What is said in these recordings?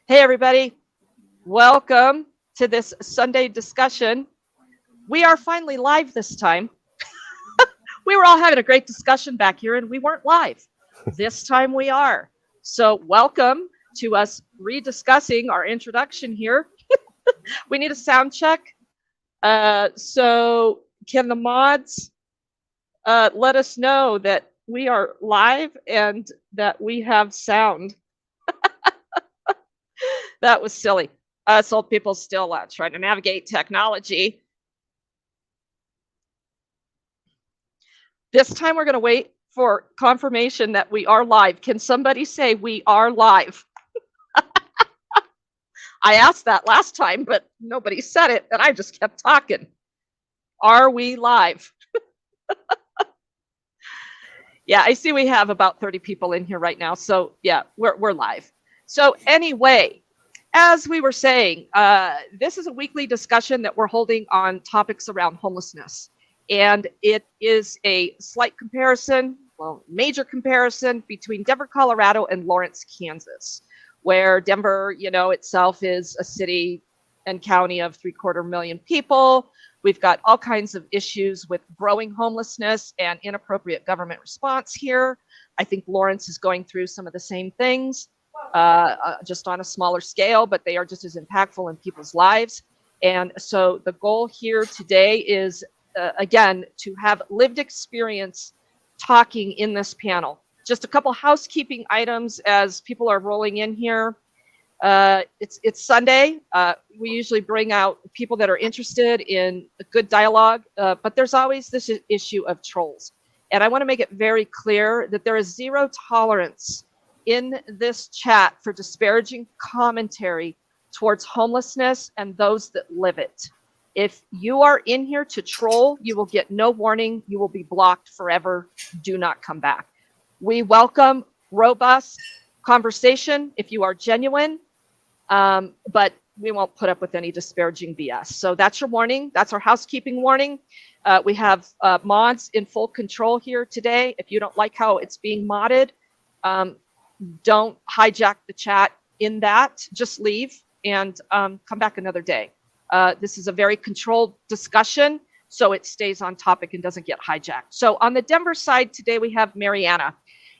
Hey, everybody. Welcome to this Sunday discussion. We are finally live this time. We were all having a great discussion back here and we weren't live. This time we are. So welcome to us rediscussing our introduction here. We need a sound check. So can the mods let us know that we are live and that we have sound? That was silly. Us old people still trying to navigate technology. This time we're going to wait for confirmation that we are live. Can somebody say we are live? I asked that last time, but nobody said it, and I just kept talking. Are we live? Yeah, I see we have about 30 people in here right now. So yeah, we're live. So anyway, as we were saying, this is a weekly discussion that we're holding on topics around homelessness. And it is a slight comparison, well, major comparison between Denver, Colorado and Lawrence, Kansas, where Denver, itself is a city and county of 750,000 people. We've got all kinds of issues with growing homelessness and inappropriate government response here. I think Lawrence is going through some of the same things, just on a smaller scale, but they are just as impactful in people's lives. And so the goal here today is, again, to have lived experience talking in this panel. Just a couple housekeeping items as people are rolling in here. It's Sunday. We usually bring out people that are interested in a good dialogue, but there's always this issue of trolls. And I want to make it very clear that there is zero tolerance in this chat for disparaging commentary towards homelessness and those that live it. If you are in here to troll, you will get no warning. You will be blocked forever. Do not come back. We welcome robust conversation if you are genuine, but we won't put up with any disparaging BS. So that's your warning. That's our housekeeping warning. We have mods in full control here today. If you don't like how it's being modded, don't hijack the chat in that. Just leave and come back another day. This is a very controlled discussion, so it stays on topic and doesn't get hijacked. So on the Denver side today, we have Mariana,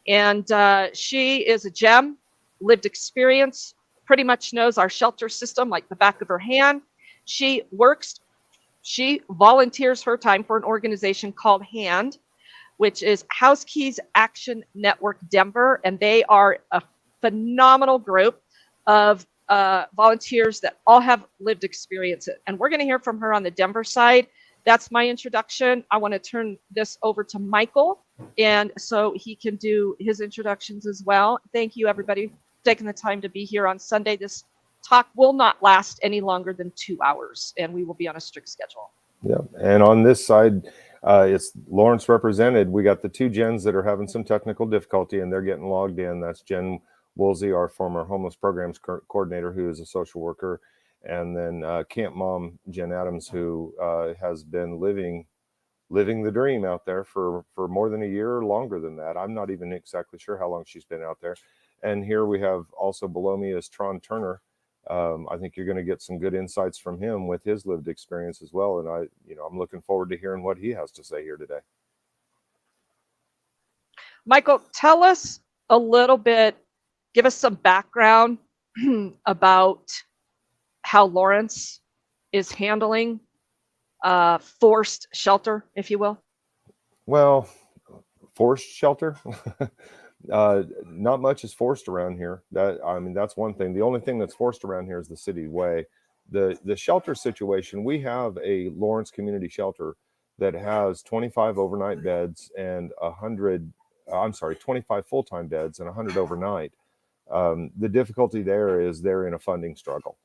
and she is a gem, lived experience, pretty much knows our shelter system like the back of her hand. She volunteers her time for an organization called HAND, which is House Keys Action Network Denver, and they are a phenomenal group of volunteers that all have lived experience. And we're going to hear from her on the Denver side. That's my introduction. I want to turn this over to Michael, and so he can do his introductions as well. Thank you, everybody, for taking the time to be here on Sunday. This talk will not last any longer than 2 hours, and we will be on a strict schedule. Yeah, and on this side, it's Lawrence represented. We got the two Jens that are having some technical difficulty, and they're getting logged in. That's Jen Woolsey, our former homeless programs coordinator, who is a social worker, and then Camp Mom Jen Adams, who has been living the dream out there for more than a year or longer than that. I'm not even exactly sure how long she's been out there. And here we have also below me is Tron Turner. I think you're going to get some good insights from him with his lived experience as well. And I'm looking forward to hearing what he has to say here today. Michael, tell us a little bit, give us some background about how Lawrence is handling forced shelter, if you will. Well, forced shelter? Not much is forced around here. That's one thing. The only thing that's forced around here is the city way. The shelter situation, we have a Lawrence community shelter that has 25 overnight beds and 25 full-time beds and 100 overnight. The difficulty there is they're in a funding struggle.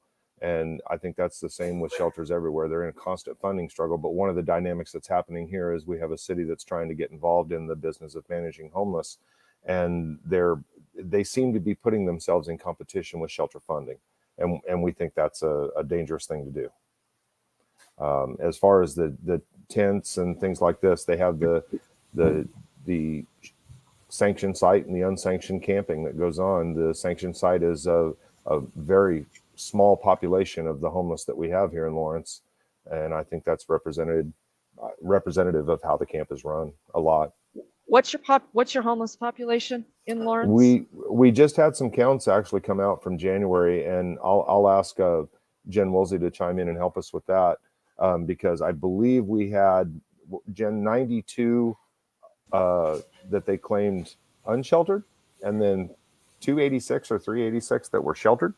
And I think that's the same with shelters everywhere. They're in a constant funding struggle. But one of the dynamics that's happening here is we have a city that's trying to get involved in the business of managing homeless. And they seem to be putting themselves in competition with shelter funding. And we think that's a dangerous thing to do. As far as the tents and things like this, they have the sanctioned site and the unsanctioned camping that goes on. The sanctioned site is a very small population of the homeless that we have here in Lawrence, and I think that's representative of how the camp is run a lot. What's your homeless population in Lawrence? We just had some counts actually come out from January, and I'll ask Jen Woolsey to chime in and help us with that, because I believe we had, Jen, 92 that they claimed unsheltered, and then 286 or 386 that were sheltered.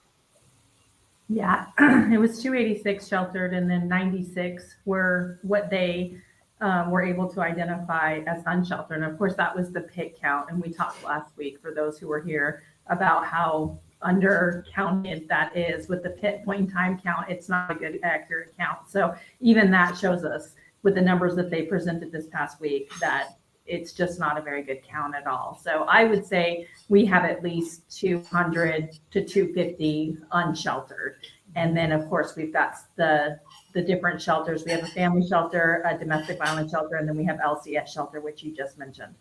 Yeah, it was 286 sheltered, and then 96 were what they were able to identify as unsheltered. And of course, that was the pit count. And we talked last week, for those who were here, about how undercounted that is with the pit point in time count. It's not a good accurate count. So even that shows us, with the numbers that they presented this past week, that it's just not a very good count at all. So I would say we have at least 200 to 250 unsheltered. And then of course we've got the different shelters. We have a family shelter, a domestic violence shelter, and then we have LCS shelter, which you just mentioned.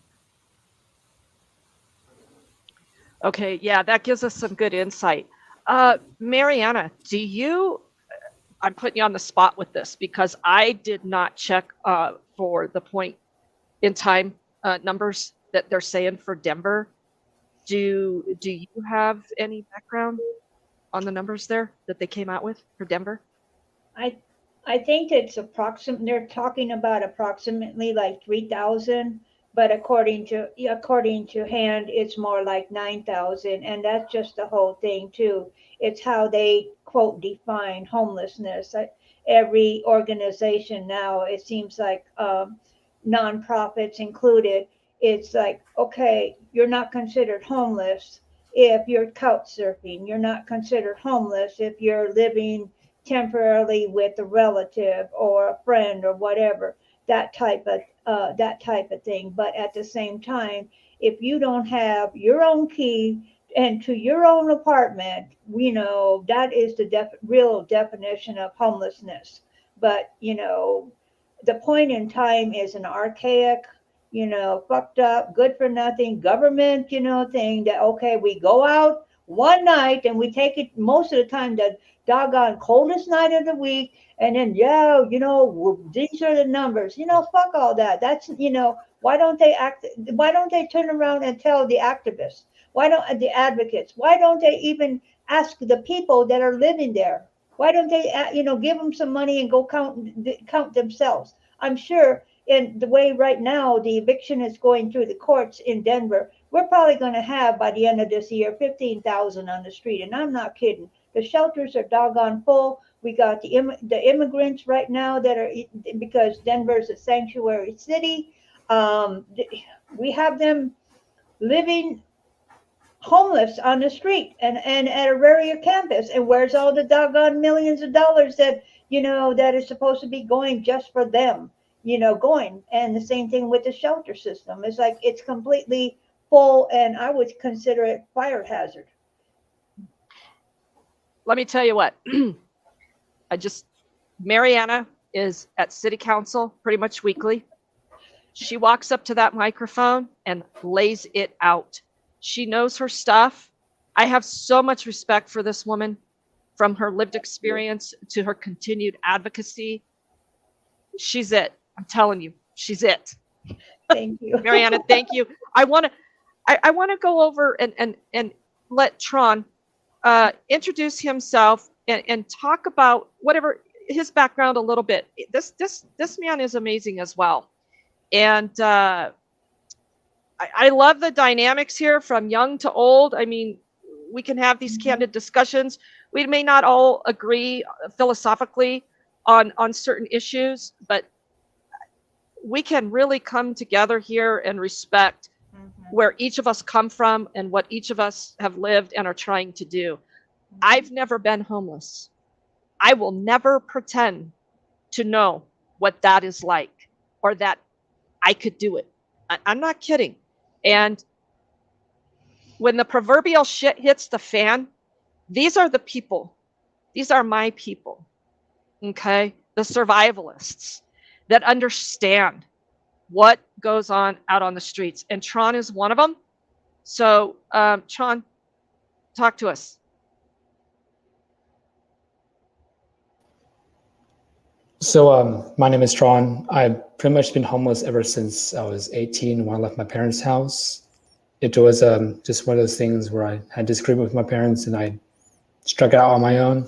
Okay, yeah, that gives us some good insight. Mariana, I'm putting you on the spot with this because I did not check for the point in time numbers that they're saying for Denver. Do you have any background on the numbers there that they came out with for Denver? I think it's they're talking about approximately like 3,000, but according to hand, it's more like 9,000, and that's just the whole thing too. It's how they quote define homelessness. Every organization now, it seems like nonprofits included, it's like, okay, you're not considered homeless if you're couch surfing. You're not considered homeless if you're living temporarily with a relative or a friend or whatever, that type of thing. But at the same time, if you don't have your own key and to your own apartment, that is the real definition of homelessness. But the point in time is an archaic, fucked up, good for nothing government, thing that, okay, we go out one night and we take it most of the time the doggone coldest night of the week. And then, these are the numbers, fuck all that. That's, why don't they turn around and tell the activists? Why don't the advocates? Why don't they even ask the people that are living there? Why don't they, give them some money and go count themselves? I'm sure in the way right now the eviction is going through the courts in Denver, we're probably going to have by the end of this year 15,000 on the street, and I'm not kidding. The shelters are doggone full. We got the immigrants right now that are, because Denver's a sanctuary city. We have them living homeless on the street and at Auraria campus. And where's all the doggone millions of dollars that that is supposed to be going just for them, going? And the same thing with the shelter system. It's like it's completely full, and I would consider it fire hazard. Let me tell you what. Mariana is at city council pretty much weekly. She walks up to that microphone and lays it out. She knows her stuff. I have so much respect for this woman, from her lived experience to her continued advocacy. She's it. I'm telling you, she's it. Thank you. Mariana, thank you. I want to go over and let Tron introduce himself and talk about whatever his background a little bit. This man is amazing as well. And I love the dynamics here from young to old. I mean, we can have these candid discussions. We may not all agree philosophically on certain issues, but we can really come together here and respect where each of us come from and what each of us have lived and are trying to do. I've never been homeless. I will never pretend to know what that is like or that I could do it. I'm not kidding. And when the proverbial shit hits the fan, these are the people. These are my people. Okay? the survivalists that understand what goes on out on the streets. And Tron is one of them. So, Tron, talk to us. So my name is Tron. I've pretty much been homeless ever since I was 18 when I left my parents' house. It was just one of those things where I had disagreement with my parents and I struck it out on my own.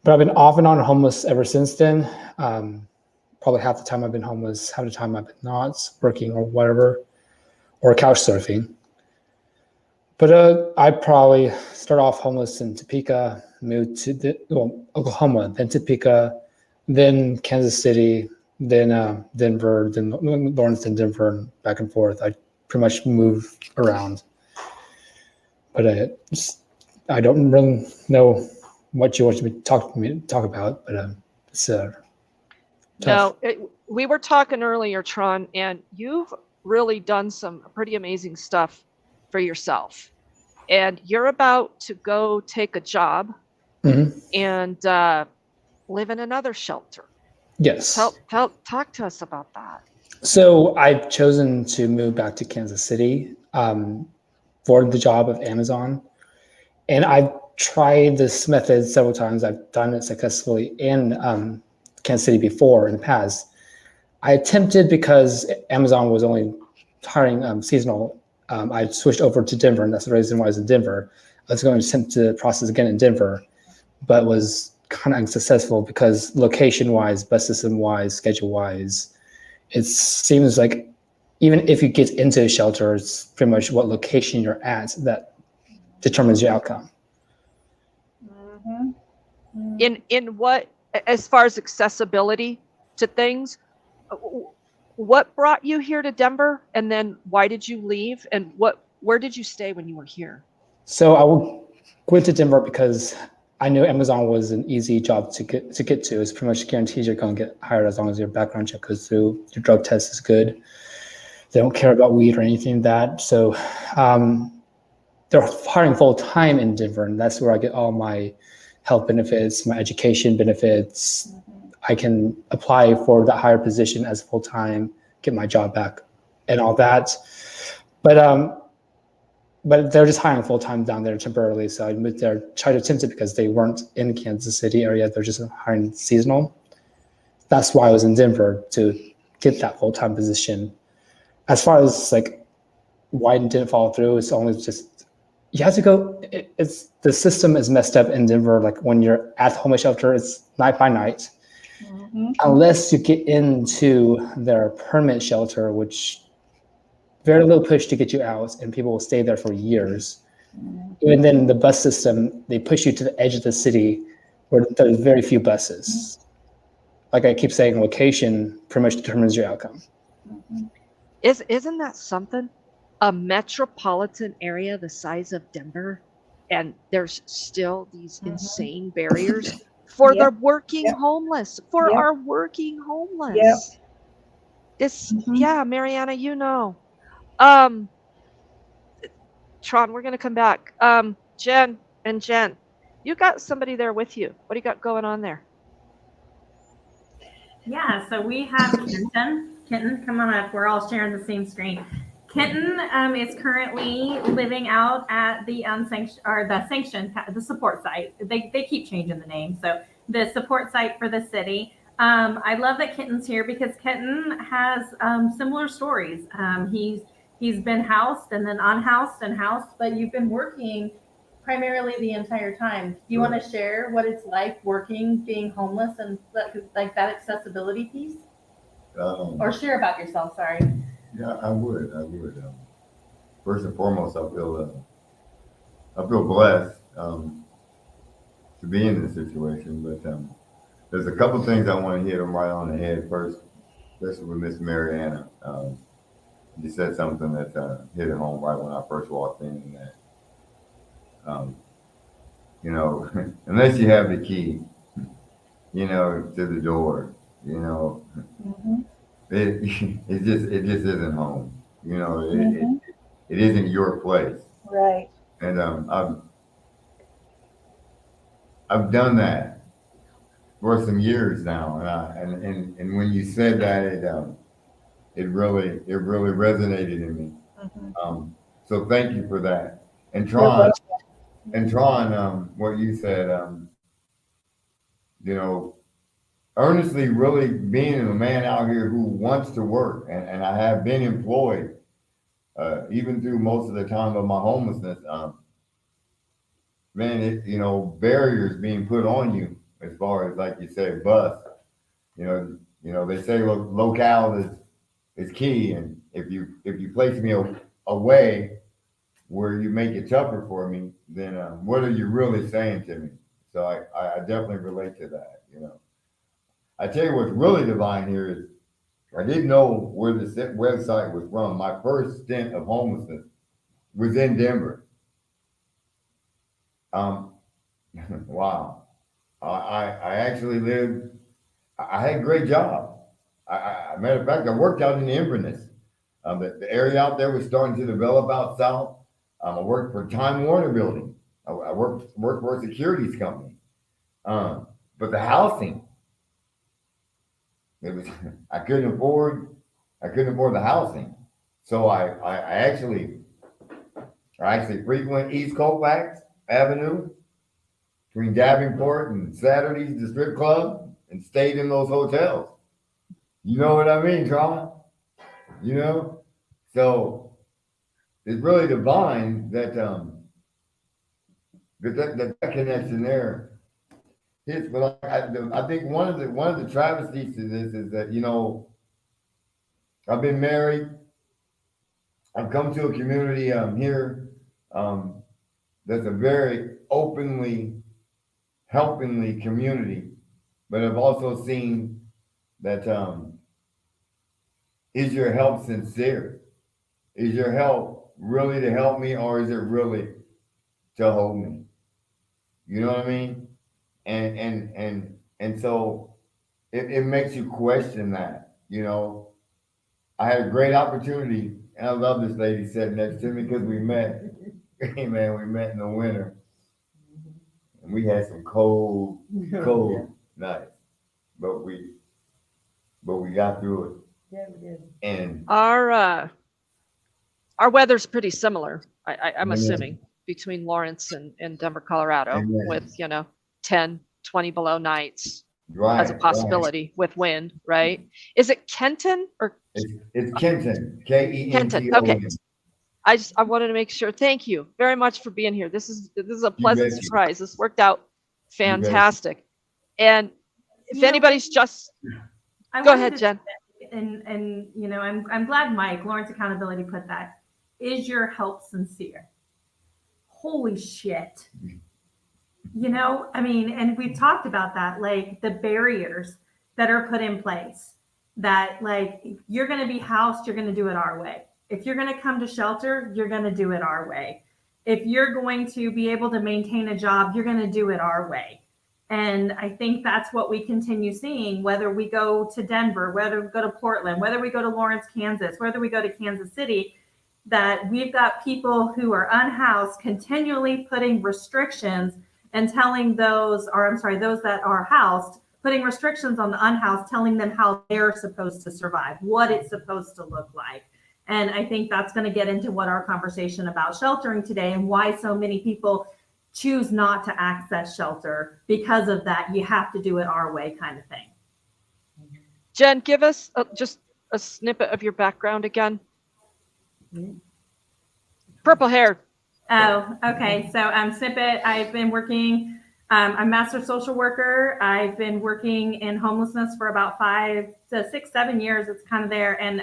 But I've been off and on homeless ever since then. Probably half the time I've been homeless, half the time I've been not working or whatever, or couch surfing. But I probably started off homeless in Topeka, moved to Oklahoma, then Topeka, then Kansas City, then Denver, then Lawrence, then Denver, and back and forth. I pretty much move around. But I don't really know what you want me to talk about, but it's tough. No, we were talking earlier, Tron, and you've really done some pretty amazing stuff for yourself. And you're about to go take a job and live in another shelter. Yes. Talk to us about that. So I've chosen to move back to Kansas City for the job of Amazon. And I've tried this method several times. I've done it successfully in Kansas City before in the past. I attempted because Amazon was only hiring seasonal. I switched over to Denver, and that's the reason why I was in Denver. I was going to attempt the process again in Denver, but was kind of unsuccessful because location-wise, bus system-wise, schedule-wise, it seems like even if you get into a shelter, it's pretty much what location you're at that determines your outcome. In what, as far as accessibility to things, what brought you here to Denver, and then why did you leave, and where did you stay when you were here? So I went to Denver because I knew Amazon was an easy job to get to. It's pretty much guaranteed you're going to get hired as long as your background check goes through, your drug test is good. They don't care about weed or anything like that. So they're hiring full time in Denver, and that's where I get all my health benefits, my education benefits. I can apply for that higher position as full time, get my job back, and all that. But they're just hiring full time down there temporarily. So I moved there, tried to attempt it because they weren't in the Kansas City area. They're just hiring seasonal. That's why I was in Denver, to get that full time position. As far as like why it didn't follow through, it's only just you have to go. It's the system is messed up in Denver. Like when you're at the homeless shelter, it's night by night. Unless you get into their permanent shelter, which very little push to get you out, and people will stay there for years. And then the bus system, they push you to the edge of the city where there's very few buses. Like I keep saying, location pretty much determines your outcome. Isn't that something? A metropolitan area the size of Denver, and there's still these insane barriers for the working homeless, for our working homeless. It's yeah, Mariana, you know. Tron, we're gonna come back. Jen, you got somebody there with you. What do you got going on there? Yeah, so we have Kenton, come on up. We're all sharing the same screen. Kenton is currently living out at the sanctioned, the support site. They keep changing the name. So the support site for the city. I love that Kenton's here because Kenton has similar stories. He's been housed and then unhoused and housed, but you've been working primarily the entire time. Do you want to share what it's like working, being homeless, and like that accessibility piece? Or share about yourself, sorry. Yeah, I would. First and foremost, I feel blessed to be in this situation, but there's a couple things I want to hit them right on the head first, especially with Miss Mariana. You said something that hit it home right when I first walked in, and that you know, unless you have the key, you know, to the door, you know, it just isn't home. You know, it isn't your place. Right. And I've done that, for some years now, and when you said that, it really resonated in me. Mhm. So thank you for that. And You're Tron, welcome. what you said, you know, earnestly really being a man out here who wants to work, and I have been employed, even through most of the time of my homelessness. Man, barriers being put on you as far as, like you said, bus. They say locale is key, and if you place me away where you make it tougher for me, then what are you really saying to me? So I definitely relate to that. I tell you what's really divine here is I didn't know where the website was from. My first stint of homelessness was in Denver. Um, wow. I actually lived. I had a great job. Matter of fact, I worked out in Inverness. The area out there was starting to develop out south. I worked for Time Warner Building. I worked for a securities company. But the housing, it was I couldn't afford the housing. So I actually frequent East Colfax Avenue between Davenport and Saturdays, the strip club, and stayed in those hotels. You know what I mean, Tron? So it's really divine that connection there. But I think one of the travesties to this is that I've been married. I've come to a community here that's a very openly, helpingly community, but I've also seen that is your help sincere? Is your help really to help me, or is it really to hold me? You know what I mean? And so it makes you question that. I had a great opportunity, and I love this lady sitting next to me because we met. Hey man, we met in the winter, and we had some cold nights, but we got through it. Yeah, we did. And Our weather's pretty similar, I'm Amen. assuming, between Lawrence and Denver, Colorado, Amen. with 10, 20 below nights as a right. possibility with wind, right? Is it Kenton or It's Kenton, Kenton. Kenton? Okay. I wanted to make sure. Thank you very much for being here. This is a pleasant bet you. surprise. This worked out You bet. fantastic. And if anybody's just I go wanted ahead, to Jen. say, and I'm glad Mike, Lawrence Accountability, put that. Is your help sincere? Holy shit. And we've talked about that, like the barriers that are put in place, that like, if you're going to be housed, you're going to do it our way. If you're going to come to shelter, you're going to do it our way. If you're going to be able to maintain a job, you're going to do it our way. And I think that's what we continue seeing, whether we go to Denver, whether we go to Portland, whether we go to Lawrence, Kansas, whether we go to Kansas City, that we've got people who are unhoused continually putting restrictions and telling those that are housed, putting restrictions on the unhoused, telling them how they're supposed to survive, what it's supposed to look like. And I think that's going to get into what our conversation about sheltering today and why so many people choose not to access shelter because of that. You have to do it our way kind of thing. Jen, give us just a snippet of your background again. Purple hair. Oh, okay. So snippet, I've been working, I'm a master social worker. I've been working in homelessness for about 5 to 6, 7 years. It's kind of there. And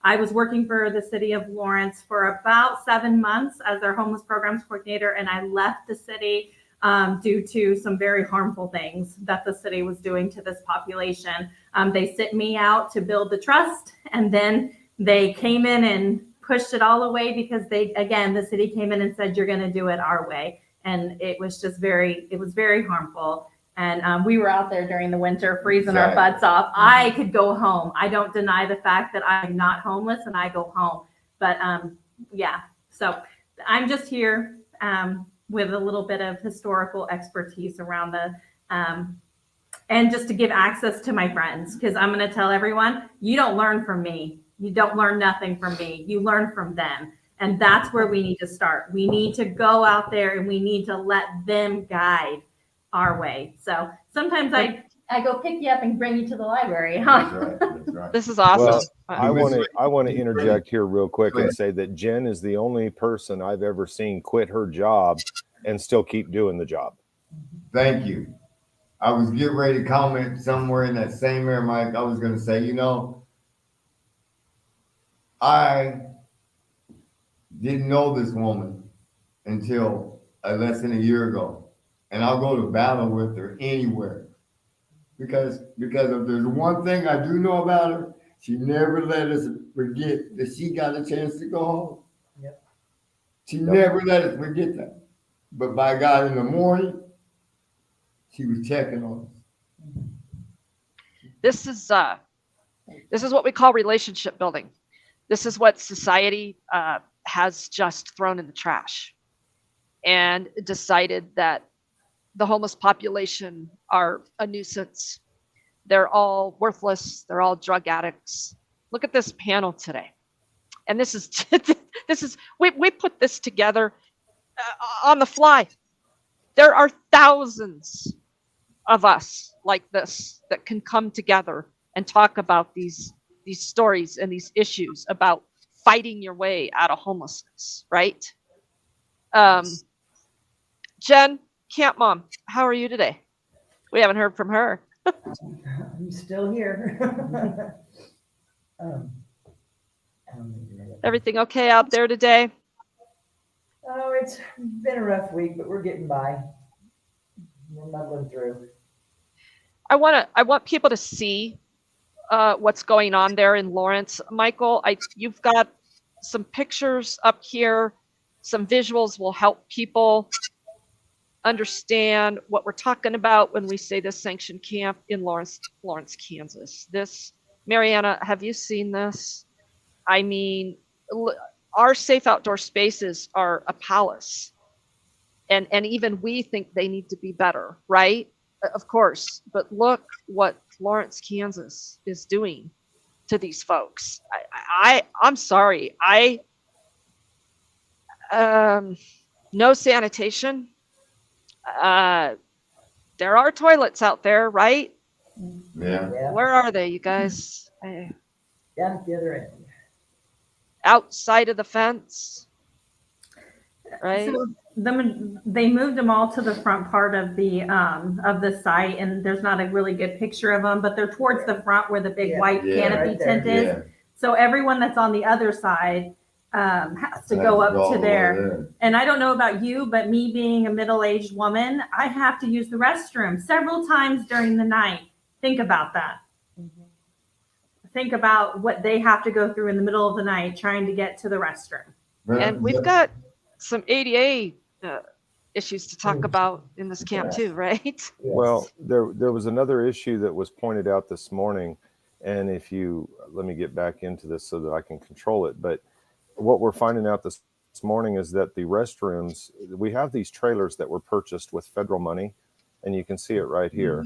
I was working for the city of Lawrence for about 7 months as their homeless programs coordinator. And I left the city due to some very harmful things that the city was doing to this population. They sent me out to build the trust, and then they came in and pushed it all away because the city came in and said, you're going to do it our way. And it was just very harmful. And we were out there during the winter freezing our butts off. I could go home. I don't deny the fact that I'm not homeless and I go home. But so I'm just here with a little bit of historical expertise around and just to give access to my friends, because I'm going to tell everyone, you don't learn from me. You don't learn nothing from me. You learn from them. And that's where we need to start. We need to go out there and we need to let them guide our way. So sometimes I go pick you up and bring you to the library. That's right, that's right. This is awesome. Well, I Miss want to interject here real quick Go and ahead. say that Jen is the only person I've ever seen quit her job and still keep doing the job. Thank you. I was getting ready to comment somewhere in that same area, Mike. I was going to say, I didn't know this woman until less than a year ago, and I'll go to battle with her anywhere because if there's one thing I do know about her, she never let us forget that she got a chance to go home. Yep. She never let us forget that. But by God, in the morning, she was checking on us. This is what we call relationship building. This is what society has just thrown in the trash and decided that the homeless population are a nuisance. They're all worthless. They're all drug addicts. Look at this panel today. And this is we put this together on the fly. There are thousands of us like this that can come together and talk about these stories and these issues about fighting your way out of homelessness, right? Jen, Camp Mom, how are you today? We haven't heard from her. I'm still here. Everything okay out there today? Oh, it's been a rough week, but we're getting by. We're muddling through. I want people to see what's going on there in Lawrence. Michael, you've got some pictures up here. Some visuals will help people understand what we're talking about when we say this sanctioned camp in Lawrence, Kansas. This, Mariana, have you seen this? I mean, our safe outdoor spaces are a palace. And even we think they need to be better, right? Of course, but look what Lawrence, Kansas is doing to these folks. I'm sorry. No sanitation. There are toilets out there, right? Yeah. Yeah, Where are they, you guys? down at the other end. Outside of the fence, right? So they moved them all to the front part of the site, and there's not a really good picture of them, but they're towards the front where the big Yeah. white Yeah, canopy right there. tent is. Yeah. So everyone that's on the other side has to Has go to up go all to the way there. there. And I don't know about you, but me being a middle-aged woman, I have to use the restroom several times during the night. Think about that. Think about what they have to go through in the middle of the night trying to get to the restroom. And we've got some ADA issues to talk about in this camp too, right? Well, there was another issue that was pointed out this morning, and if you let me get back into this so that I can control it. But what we're finding out this morning is that the restrooms, we have these trailers that were purchased with federal money, and you can see it right here.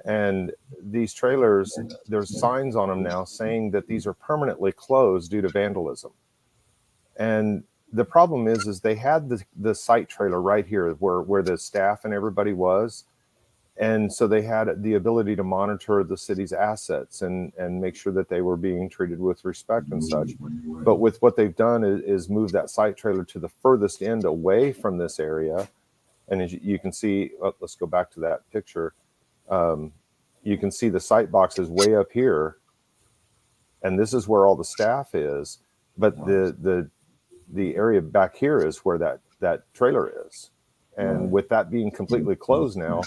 And these trailers, there's signs on them now saying that these are permanently closed due to vandalism. And the problem is they had the site trailer right here where the staff and everybody was. And so they had the ability to monitor the city's assets and make sure that they were being treated with respect and such. But with what they've done is move that site trailer to the furthest end away from this area. And as you can see, let's go back to that picture. You can see the site box is way up here. And this is where all the staff is. But the area back here is where that trailer is. And with that being completely closed now,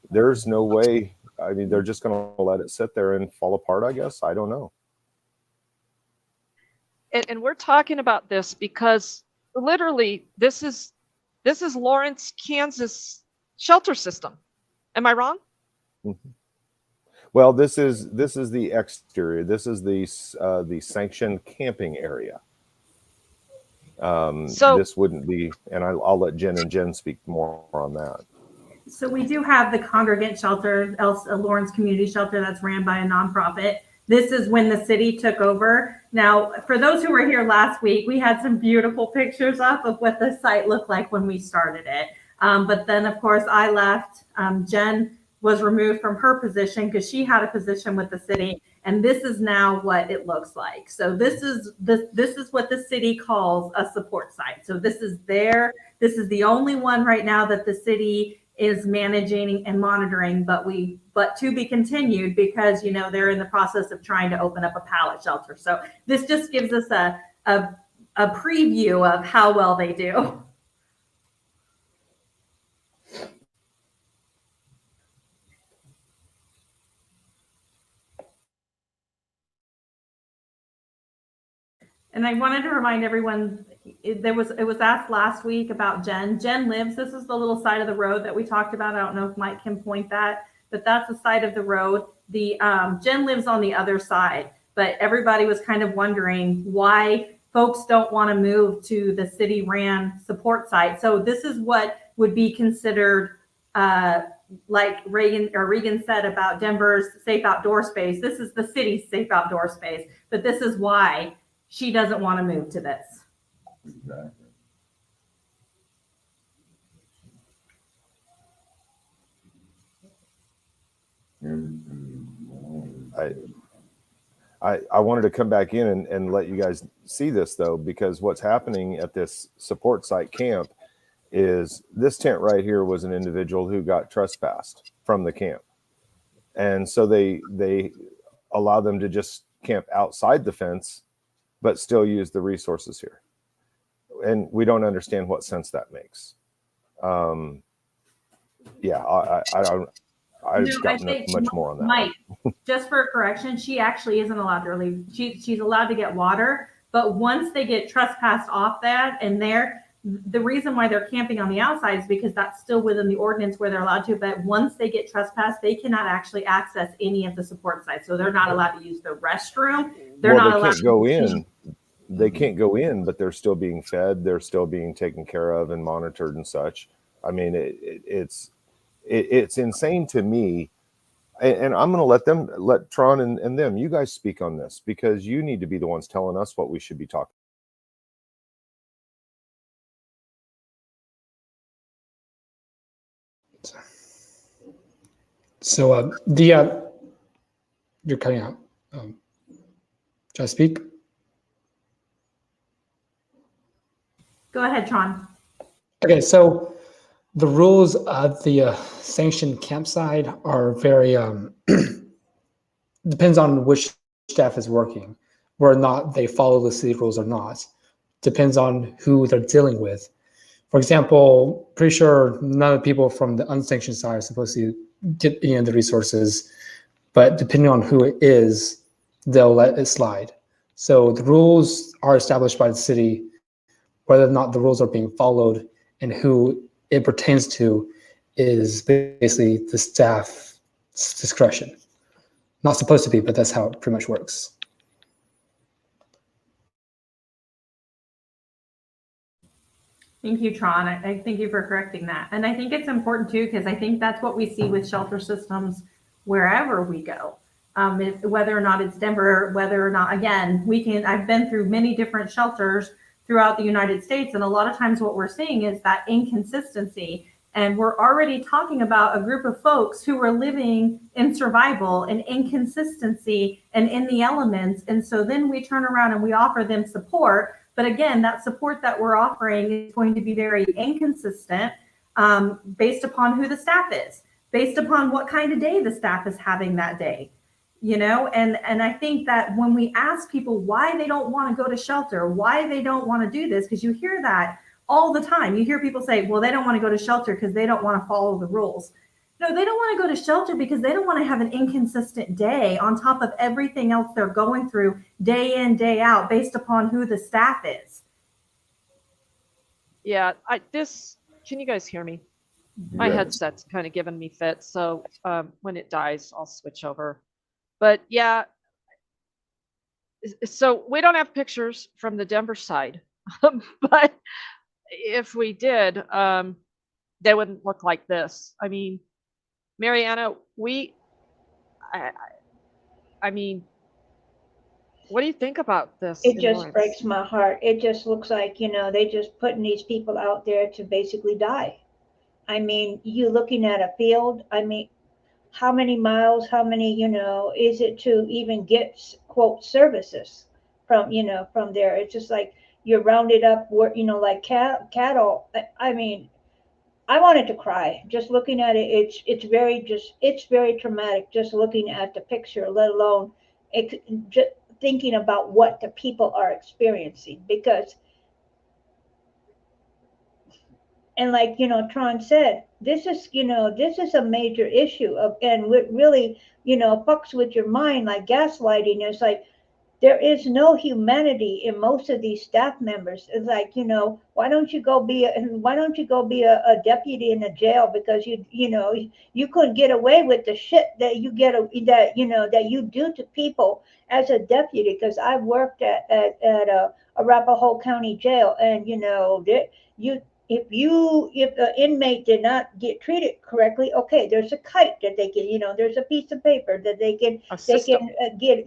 there's no way. I mean, they're just going to let it sit there and fall apart, I guess. I don't know. And we're talking about this because literally this is Lawrence, Kansas shelter system. Am I wrong? Mm-hmm. Well, this is the exterior. This is the sanctioned camping area. So this wouldn't be, and I'll let Jen speak more on that. So we do have the congregant shelter, Lawrence Community Shelter, that's ran by a nonprofit. This is when the city took over. Now, for those who were here last week, we had some beautiful pictures up of what the site looked like when we started it. But then, of course, I left. Jen was removed from her position because she had a position with the city. And this is now what it looks like. So this is what the city calls a support site. So this is the only one right now that the city is managing and monitoring, but to be continued, because they're in the process of trying to open up a pallet shelter. So this just gives us a preview of how well they do. And I wanted to remind everyone, it was asked last week about Jen. Jen lives, this is the little side of the road that we talked about. I don't know if Mike can point that, but that's the side of the road. The Jen lives on the other side, but everybody was kind of wondering why folks don't want to move to the city ran support site. So this is what would be considered, like Regan said about Denver's safe outdoor space. This is the city's safe outdoor space, but this is why she doesn't want to move to this. Exactly. I wanted to come back in and let you guys see this, though, because what's happening at this support site camp is this tent right here was an individual who got trespassed from the camp. And so they allow them to just camp outside the fence, but still use the resources here. And we don't understand what sense that makes. Yeah, I've got much more on that. Mike, just for a correction, she actually isn't allowed to leave. She's allowed to get water, but once they get trespassed off that, and the reason why they're camping on the outside is because that's still within the ordinance where they're allowed to, but once they get trespassed, they cannot actually access any of the support sites. So they're not allowed to use the restroom. They're not allowed to go in. They can't go in, but they're still being fed. They're still being taken care of and monitored and such. I mean, it's insane to me. And I'm going to let Tron and them, you guys speak on this, because you need to be the ones telling us what we should be talking. So you're cutting out. Should I speak? Go ahead, Tron. Okay, so the rules of the sanctioned campsite are very depends on which staff is working, whether or not they follow the city rules or not. Depends on who they're dealing with. For example, pretty sure none of the people from the unsanctioned side are supposed to get the resources, but depending on who it is, they'll let it slide. So the rules are established by the city. Whether or not the rules are being followed and who it pertains to is basically the staff's discretion. Not supposed to be, but that's how it pretty much works. Thank you, Tron. I thank you for correcting that. And I think it's important too, because I think that's what we see with shelter systems wherever we go. Whether or not it's Denver, whether or not, again, I've been through many different shelters throughout the United States. And a lot of times what we're seeing is that inconsistency. And we're already talking about a group of folks who are living in survival and inconsistency and in the elements. And so then we turn around and we offer them support. But again, that support that we're offering is going to be very inconsistent based upon who the staff is, based upon what kind of day the staff is having that day. And I think that when we ask people why they don't want to go to shelter, why they don't want to do this, because you hear that all the time. You hear people say, well, they don't want to go to shelter because they don't want to follow the rules. No, they don't want to go to shelter because they don't want to have an inconsistent day on top of everything else they're going through day in, day out, based upon who the staff is. Yeah, can you guys hear me? My headset's kind of giving me fits. So when it dies, I'll switch over. But yeah, so we don't have pictures from the Denver side, but if we did, they wouldn't look like this. I mean, Mariana, I, I mean, what do you think about this It in just Lawrence? breaks my heart. It just looks like, they just putting these people out there to basically die. I mean, you looking at a field, I mean, how many miles, how many, is it to even get quote services from there? It's just like you're rounded up, like cattle. I mean, I wanted to cry just looking at it. It's very traumatic just looking at the picture, let alone it, just thinking about what the people are experiencing. Because, and like Tron said, this is a major issue and what really fucks with your mind like gaslighting. It's like there is no humanity in most of these staff members. It's like, why don't you go be a deputy in a jail because you couldn't get away with the shit that that you do to people as a deputy. Because I worked at Arapahoe County Jail, and you if the inmate did not get treated correctly, okay, there's a kite that they can, there's a piece of paper that they can A system. get,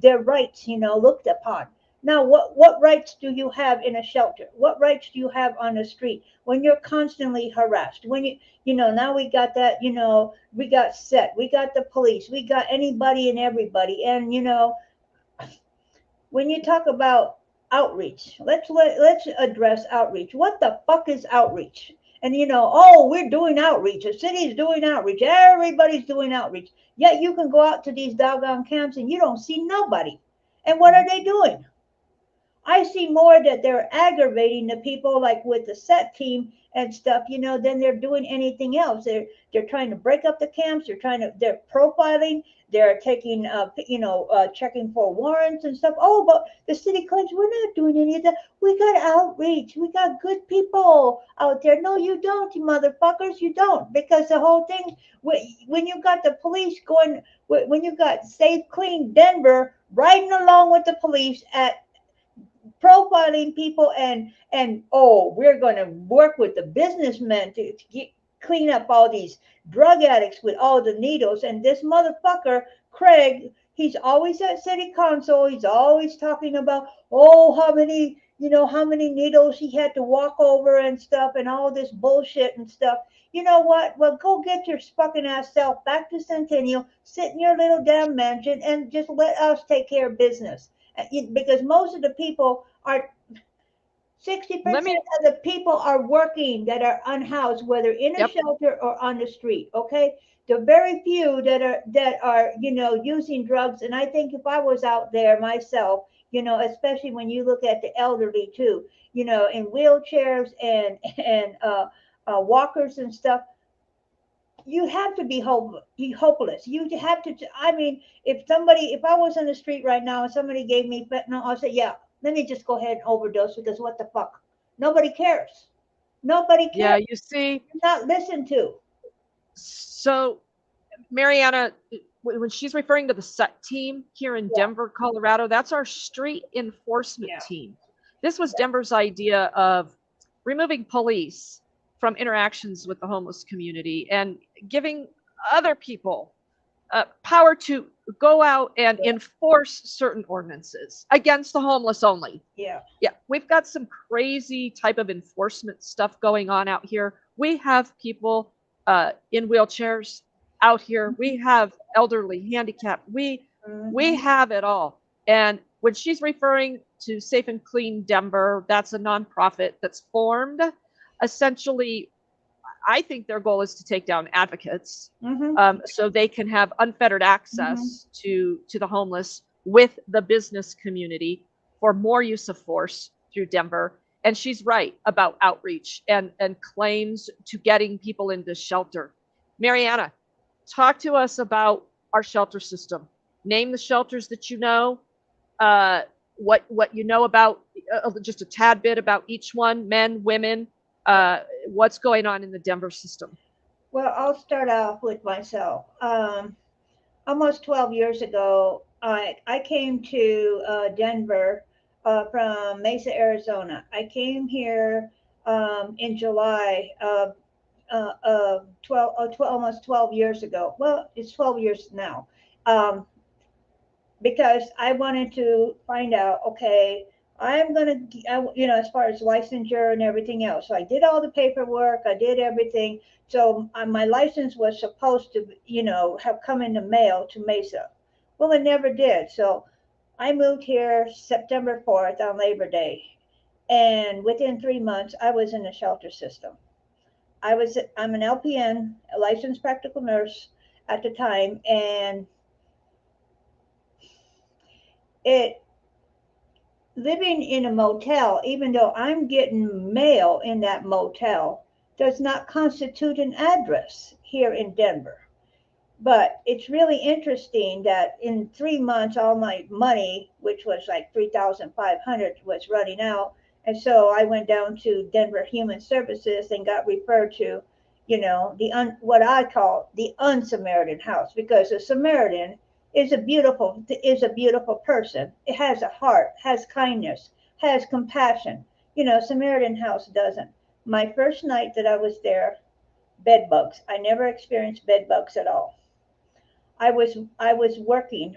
their rights, looked upon. Now, what rights do you have in a shelter? What rights do you have on the street when you're constantly harassed? When now we got that, we got set, we got the police, we got anybody and everybody, and when you talk about outreach, let's address outreach. What the fuck is outreach? And oh, we're doing outreach. The city's doing outreach. Everybody's doing outreach. Yet you can go out to these doggone camps and you don't see nobody. And what are they doing? I see more that they're aggravating the people, like with the set team and stuff, than they're doing anything else. They're trying to break up the camps. They're profiling. They're taking, checking for warrants and stuff. Oh, but the city claims we're not doing any of that. We got outreach. We got good people out there. No, you don't, you motherfuckers. You don't, because the whole thing, when you got the police going, when you got Safe Clean Denver riding along with the police at profiling people, and oh, we're going to work with the businessmen to clean up all these drug addicts with all the needles. And this motherfucker Craig, he's always at city council, he's always talking about, oh, how many needles he had to walk over and stuff and all this bullshit and stuff. You know what? Well, go get your fucking ass self back to Centennial, sit in your little damn mansion, and just let us take care of business. Because most of the people are 60% Let me, of the people are working that are unhoused, whether in a yep. shelter or on the street. Okay, the very few that are using drugs. And I think if I was out there myself, especially when you look at the elderly too, in wheelchairs and walkers and stuff, you have to be hopeless. You have to. I mean, if I was on the street right now and somebody gave me fentanyl, I'll say, yeah, let me just go ahead and overdose, because what the fuck? Nobody cares. Nobody Yeah, cares. you see, You're not listened to. so Mariana, when she's referring to the set team here in Denver, Colorado, that's our street enforcement Yeah. team. This was Denver's idea of removing police from interactions with the homeless community and giving other people power to go out and enforce certain ordinances against the homeless only. Yeah. Yeah, we've got some crazy type of enforcement stuff going on out here. We have people in wheelchairs out here. We have elderly, handicapped. We have it all. And when she's referring to Safe and Clean Denver, that's a nonprofit that's formed. Essentially, I think their goal is to take down advocates, so they can have unfettered access to the homeless with the business community for more use of force through Denver. And she's right about outreach and claims to getting people into shelter. Mariana, talk to us about our shelter system. Name the shelters that you know, what you know about, just a tad bit about each one, men, women, what's going on in the Denver system. Well, I'll start off with myself. Almost 12 years ago, I came to Denver from Mesa, Arizona. I came here in July of 12, almost 12 years ago. Well, it's 12 years now. Um, because I wanted to find out, okay, I'm going to, as far as licensure and everything else. So I did all the paperwork, I did everything. So my license was supposed to, have come in the mail to Mesa. Well, it never did. So I moved here September 4th on Labor Day. And within 3 months, I was in the shelter system. I'm an LPN, a licensed practical nurse at the time. And it, living in a motel, even though I'm getting mail in that motel, does not constitute an address here in Denver. But it's really interesting that in 3 months, all my money, which was like 3,500, was running out. And so I went down to Denver Human Services and got referred to, what I call the un-Samaritan house, because a Samaritan is a beautiful person. It has a heart, has kindness, has compassion. Samaritan house doesn't. My first night that I was there, bed bugs. I never experienced bed bugs at all. I was working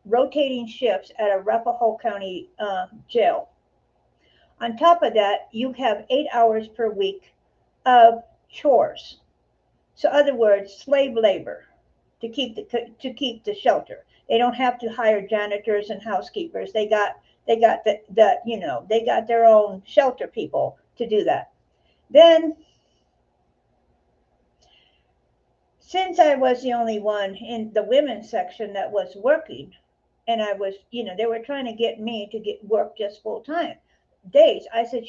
rotating shifts at Arapahoe County jail. On top of that, you have 8 hours per week of chores. So, other words, slave labor to keep the shelter. They don't have to hire janitors and housekeepers. They got they got their own shelter people to do that. Then, since I was the only one in the women's section that was working, and I was, they were trying to get me to get work just full time days. I said,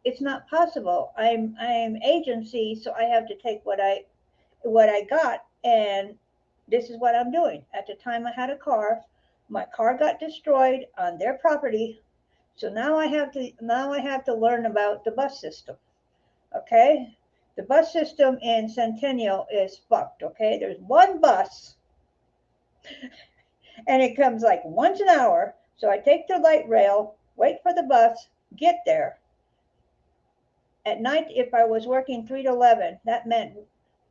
it's not possible. I'm agency, so I have to take what I got, and this is what I'm doing. At the time, I had a car. My car got destroyed on their property, so now I have to learn about the bus system. Okay, the bus system in Centennial is fucked. Okay, there's one bus, and it comes like once an hour. So I take the light rail, wait for the bus, get there. At night, if I was working 3 to 11, that meant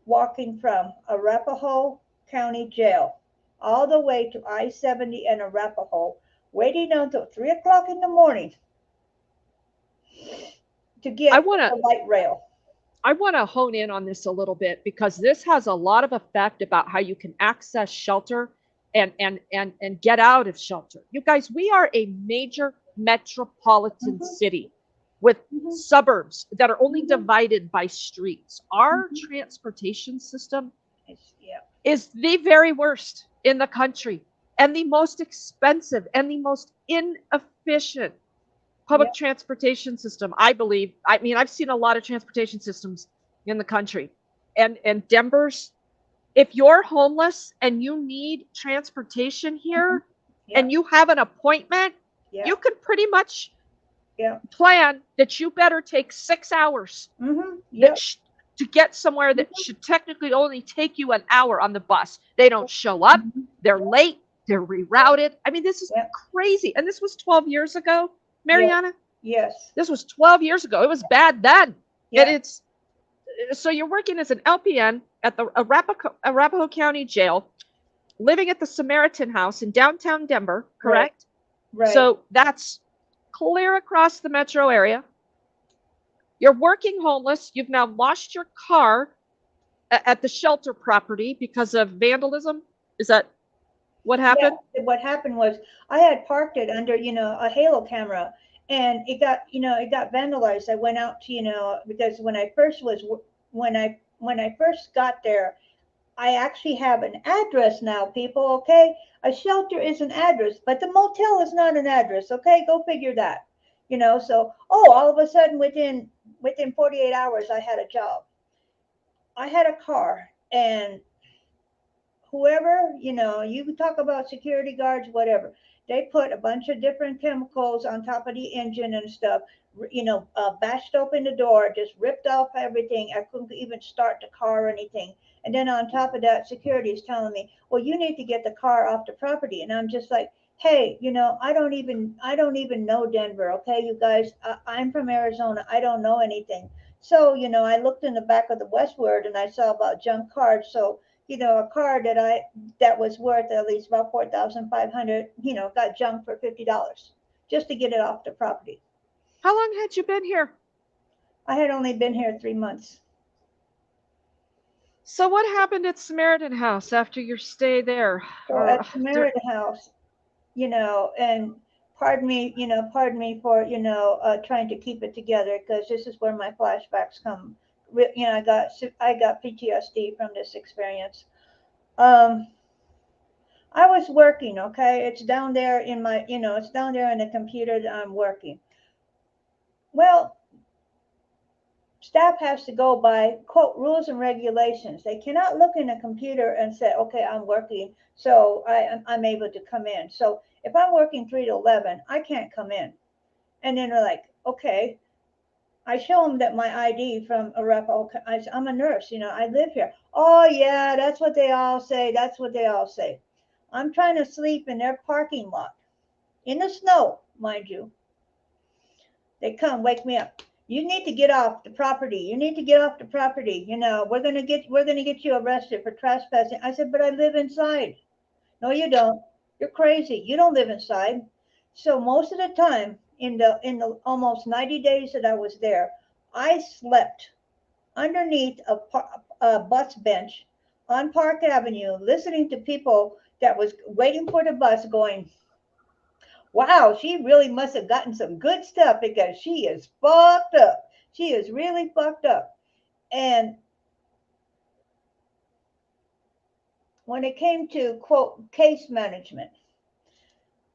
walking from Arapahoe County Jail all the way to I-70 and Arapahoe, waiting until 3 o'clock in the morning to get I want to the light rail. I want to hone in on this a little bit, because this has a lot of effect about how you can access shelter and get out of shelter. You guys, we are a major metropolitan city with suburbs that are only divided by streets. Our transportation system Yeah. is the very worst in the country, and the most expensive and the most inefficient public transportation system, I believe. I mean, I've seen a lot of transportation systems in the country, and Denver's. If you're homeless and you need transportation here, Yeah. and you have an appointment, Yeah. you can pretty much Yeah. plan that you better take 6 hours Yep. to get somewhere that should technically only take you an hour on the bus. They don't show up. They're late. They're rerouted. I mean, this is crazy. And this was 12 years ago, Mariana. Yes. This was 12 years ago. It was bad then. Yeah. And it's so you're working as an LPN at the Arapahoe County Jail, living at the Samaritan House in downtown Denver, correct? Right. So that's clear across the metro area. You're working homeless. You've now lost your car at the shelter property because of vandalism. Is that what happened? Yeah. What happened was I had parked it under, a halo camera, and it got vandalized. I went out to, because when I first got there, I actually have an address now, people. Okay, a shelter is an address, but the motel is not an address. Okay, go figure that. So all of a sudden within 48 hours, I had a job. I had a car, and whoever, you can talk about security guards, whatever. They put a bunch of different chemicals on top of the engine and stuff, bashed open the door, just ripped off everything. I couldn't even start the car or anything. And then on top of that, security is telling me, well, you need to get the car off the property. And I'm just like, hey, I don't even know Denver. Okay, you guys, I'm from Arizona. I don't know anything. So, I looked in the back of the Westward and I saw about junk cards. So, a card that was worth at least about 4,500, got junked for $50 just to get it off the property. How long had you been here? I had only been here 3 months. So what happened at Samaritan House after your stay there? So Or at Samaritan House, and pardon me for, trying to keep it together because this is where my flashbacks come. I got PTSD from this experience. Um, I was working, okay? It's down there it's down there in the computer that I'm working. Well, staff has to go by quote rules and regulations. They cannot look in a computer and say, okay, I'm working, so I'm able to come in. So if I'm working 3 to 11, I can't come in. And then they're like, okay. I show them that my ID from a rep. Okay, I'm a nurse. I live here. Oh yeah, that's what they all say. That's what they all say. I'm trying to sleep in their parking lot in the snow, mind you. They come, wake me up. You need to get off the property. You need to get off the property. We're gonna get you arrested for trespassing. I said, but I live inside. No, you don't. You're crazy. You don't live inside. So most of the time, in the almost 90 days that I was there, I slept underneath a bus bench on Park Avenue, listening to people that was waiting for the bus, going, "Wow, she really must have gotten some good stuff because she is fucked up. She is really fucked up." And when it came to quote case management,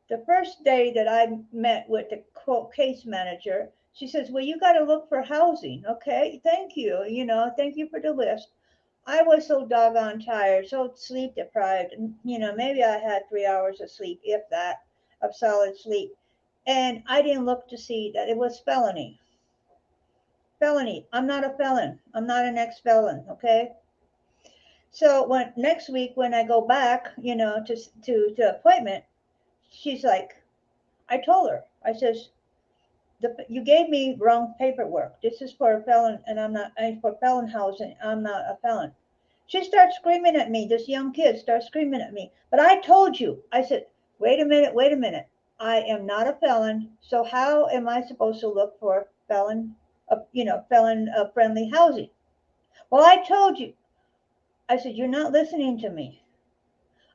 the first day that I met with the quote case manager, she says, well, you got to look for housing. Okay, thank you. Thank you for the list. I was so doggone tired, so sleep deprived. Maybe I had 3 hours of sleep, if that, of solid sleep. And I didn't look to see that it was felony. Felony. I'm not a felon. I'm not an ex felon. Okay. So when next week when I go back, to appointment, she's like, I told her, I says, you gave me wrong paperwork. This is for a felon, and I'm for felon housing. I'm not a felon. She starts screaming at me. This young kid starts screaming at me. But I told you. I said, wait a minute, wait a minute. I am not a felon. So how am I supposed to look for felon friendly housing? Well, I told you. I said, you're not listening to me.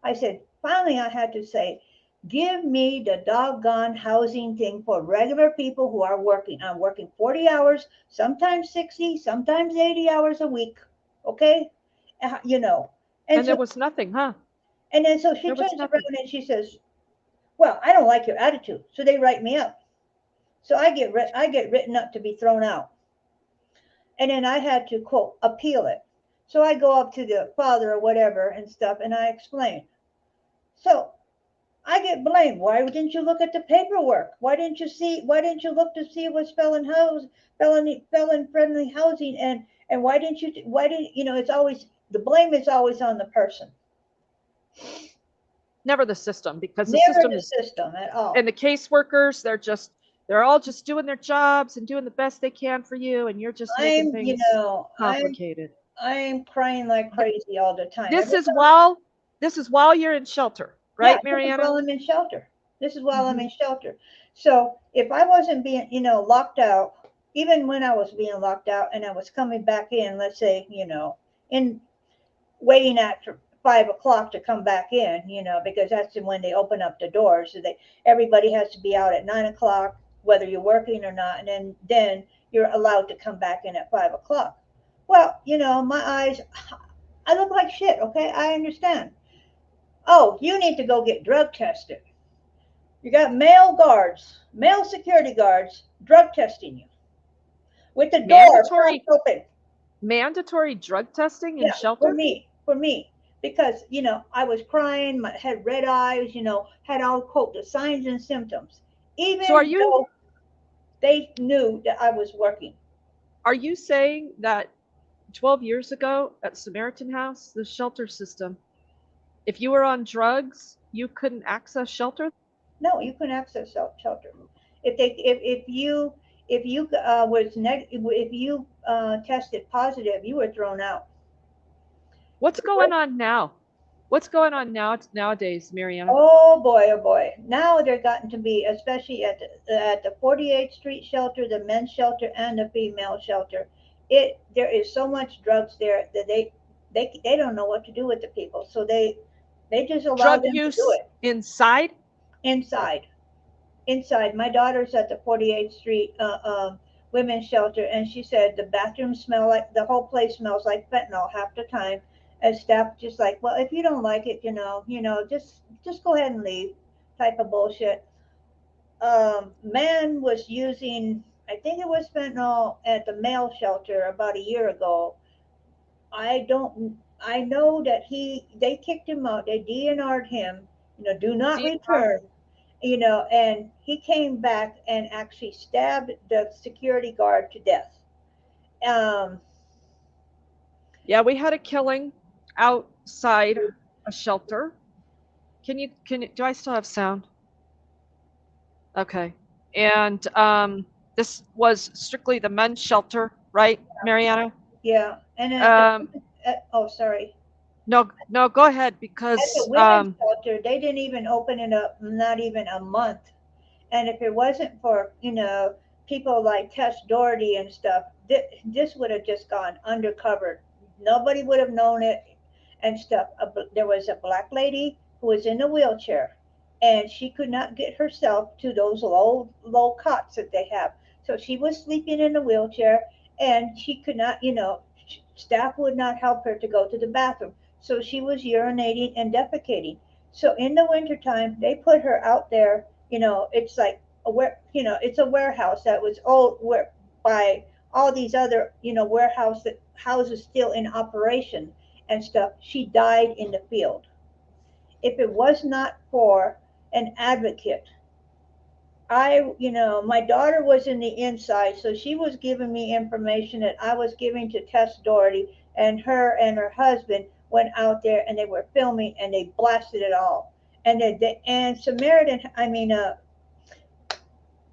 I said, finally, I had to say, give me the doggone housing thing for regular people who are working. I'm working 40 hours, sometimes 60, sometimes 80 hours a week. Okay? And there so, was nothing, huh? and then so she There was turns nothing. around and she says, well, I don't like your attitude. So they write me up. So I get written up to be thrown out. And then I had to, quote, appeal it. So I go up to the father or whatever and stuff, and I explain. So I get blamed. Why didn't you look at the paperwork? Why didn't you look to see what's felon friendly housing, and why didn't it's always the blame is always on the person. Never the system, because the Never system the is, system at all. and the caseworkers, they're all just doing their jobs and doing the best they can for you, and you're just making things complicated. I'm crying like crazy all the time. This is while you're in shelter, Yeah, right, this is Mariana? while I'm in shelter. This is while I'm Mhm. in shelter. So if I wasn't being, locked out, even when I was being locked out and I was coming back in, let's say, in waiting at 5 o'clock to come back in, because that's when they open up the doors. So everybody has to be out at 9 o'clock, whether you're working or not, and then you're allowed to come back in at 5 o'clock. Well, my eyes, I look like shit. Okay, I understand. Oh, you need to go get drug tested. You got male security guards, drug testing you with the door propped Mandatory open. mandatory drug testing in Yeah, for shelter? me, for me, because I was crying, had red eyes, had all quote the signs and symptoms, So are even you though they knew that I was working. are you saying that 12 years ago at Samaritan House, the shelter system, if you were on drugs, you couldn't access shelter? No, you can access shelter. If you if you tested positive, you were thrown out. What's going on now? What's going on nowadays, Mariana? Oh boy, oh boy. Now they're gotten to be, especially at the 48th Street shelter, the men's shelter, and the female shelter. There is so much drugs there that they don't know what to do with the people, so they just allow Drug them to do use it inside? inside. Inside. My daughter's at the 48th Street women's shelter, and she said the bathrooms smell like the whole place smells like fentanyl half the time. And staff just like, well, if you don't like it, just go ahead and leave, type of bullshit. Man was using, I think it was fentanyl at the male shelter about a year ago. I know that they kicked him out. They DNR'd him. Do not DNR? return. And he came back and actually stabbed the security guard to death. Um, Yeah, we had a killing outside a shelter. Do I still have sound? Okay. And this was strictly the men's shelter, right, Mariana? yeah, and Um, oh, sorry. no, go ahead At the because women's shelter, they didn't even open it up, not even a month. And if it wasn't for, people like Tess Doherty and stuff, this would have just gone undercover. Nobody would have known it and stuff. There was a black lady who was in a wheelchair, and she could not get herself to those low cots that they have. So she was sleeping in a wheelchair, and she could not, staff would not help her to go to the bathroom. So she was urinating and defecating. So in the wintertime, they put her out there. It's like it's a warehouse that was old where by all these other, warehouse that houses still in operation and stuff. She died in the field. If it was not for an advocate, my daughter was in the inside, so she was giving me information that I was giving to Tess Doherty, and her husband went out there and they were filming and they blasted it all. And Samaritan,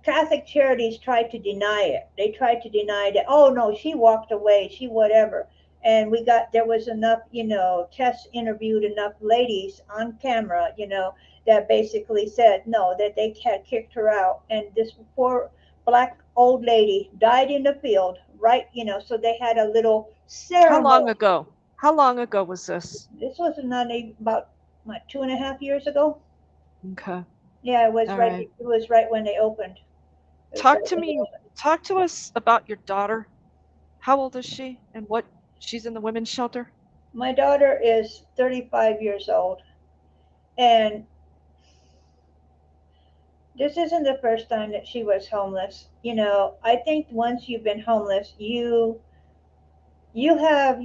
Catholic Charities tried to deny it. They tried to deny that, oh no, she walked away, she whatever. And there was enough, Tess interviewed enough ladies on camera, that basically said no, that they had kicked her out. And this poor black old lady died in the field, right? So they had a little how long ceremony. ago? How long ago was this? This was about, what, 2.5 years ago? Okay. Yeah, it was All right. right. It was right when they opened. It was Talk right to when they me. opened. Talk to us about your daughter. How old is she and what she's in the women's shelter? My daughter is 35 years old, and this isn't the first time that she was homeless. I think once you've been homeless, you have,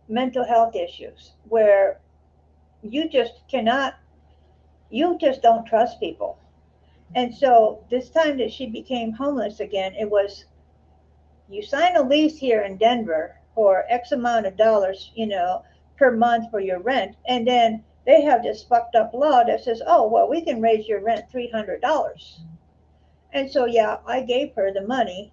mental health issues where you just cannot, you just don't trust people. And so this time that she became homeless again, it was, you sign a lease here in Denver for X amount of dollars, per month for your rent. And then they have this fucked up law that says, oh, well, we can raise your rent $300. And so, yeah, I gave her the money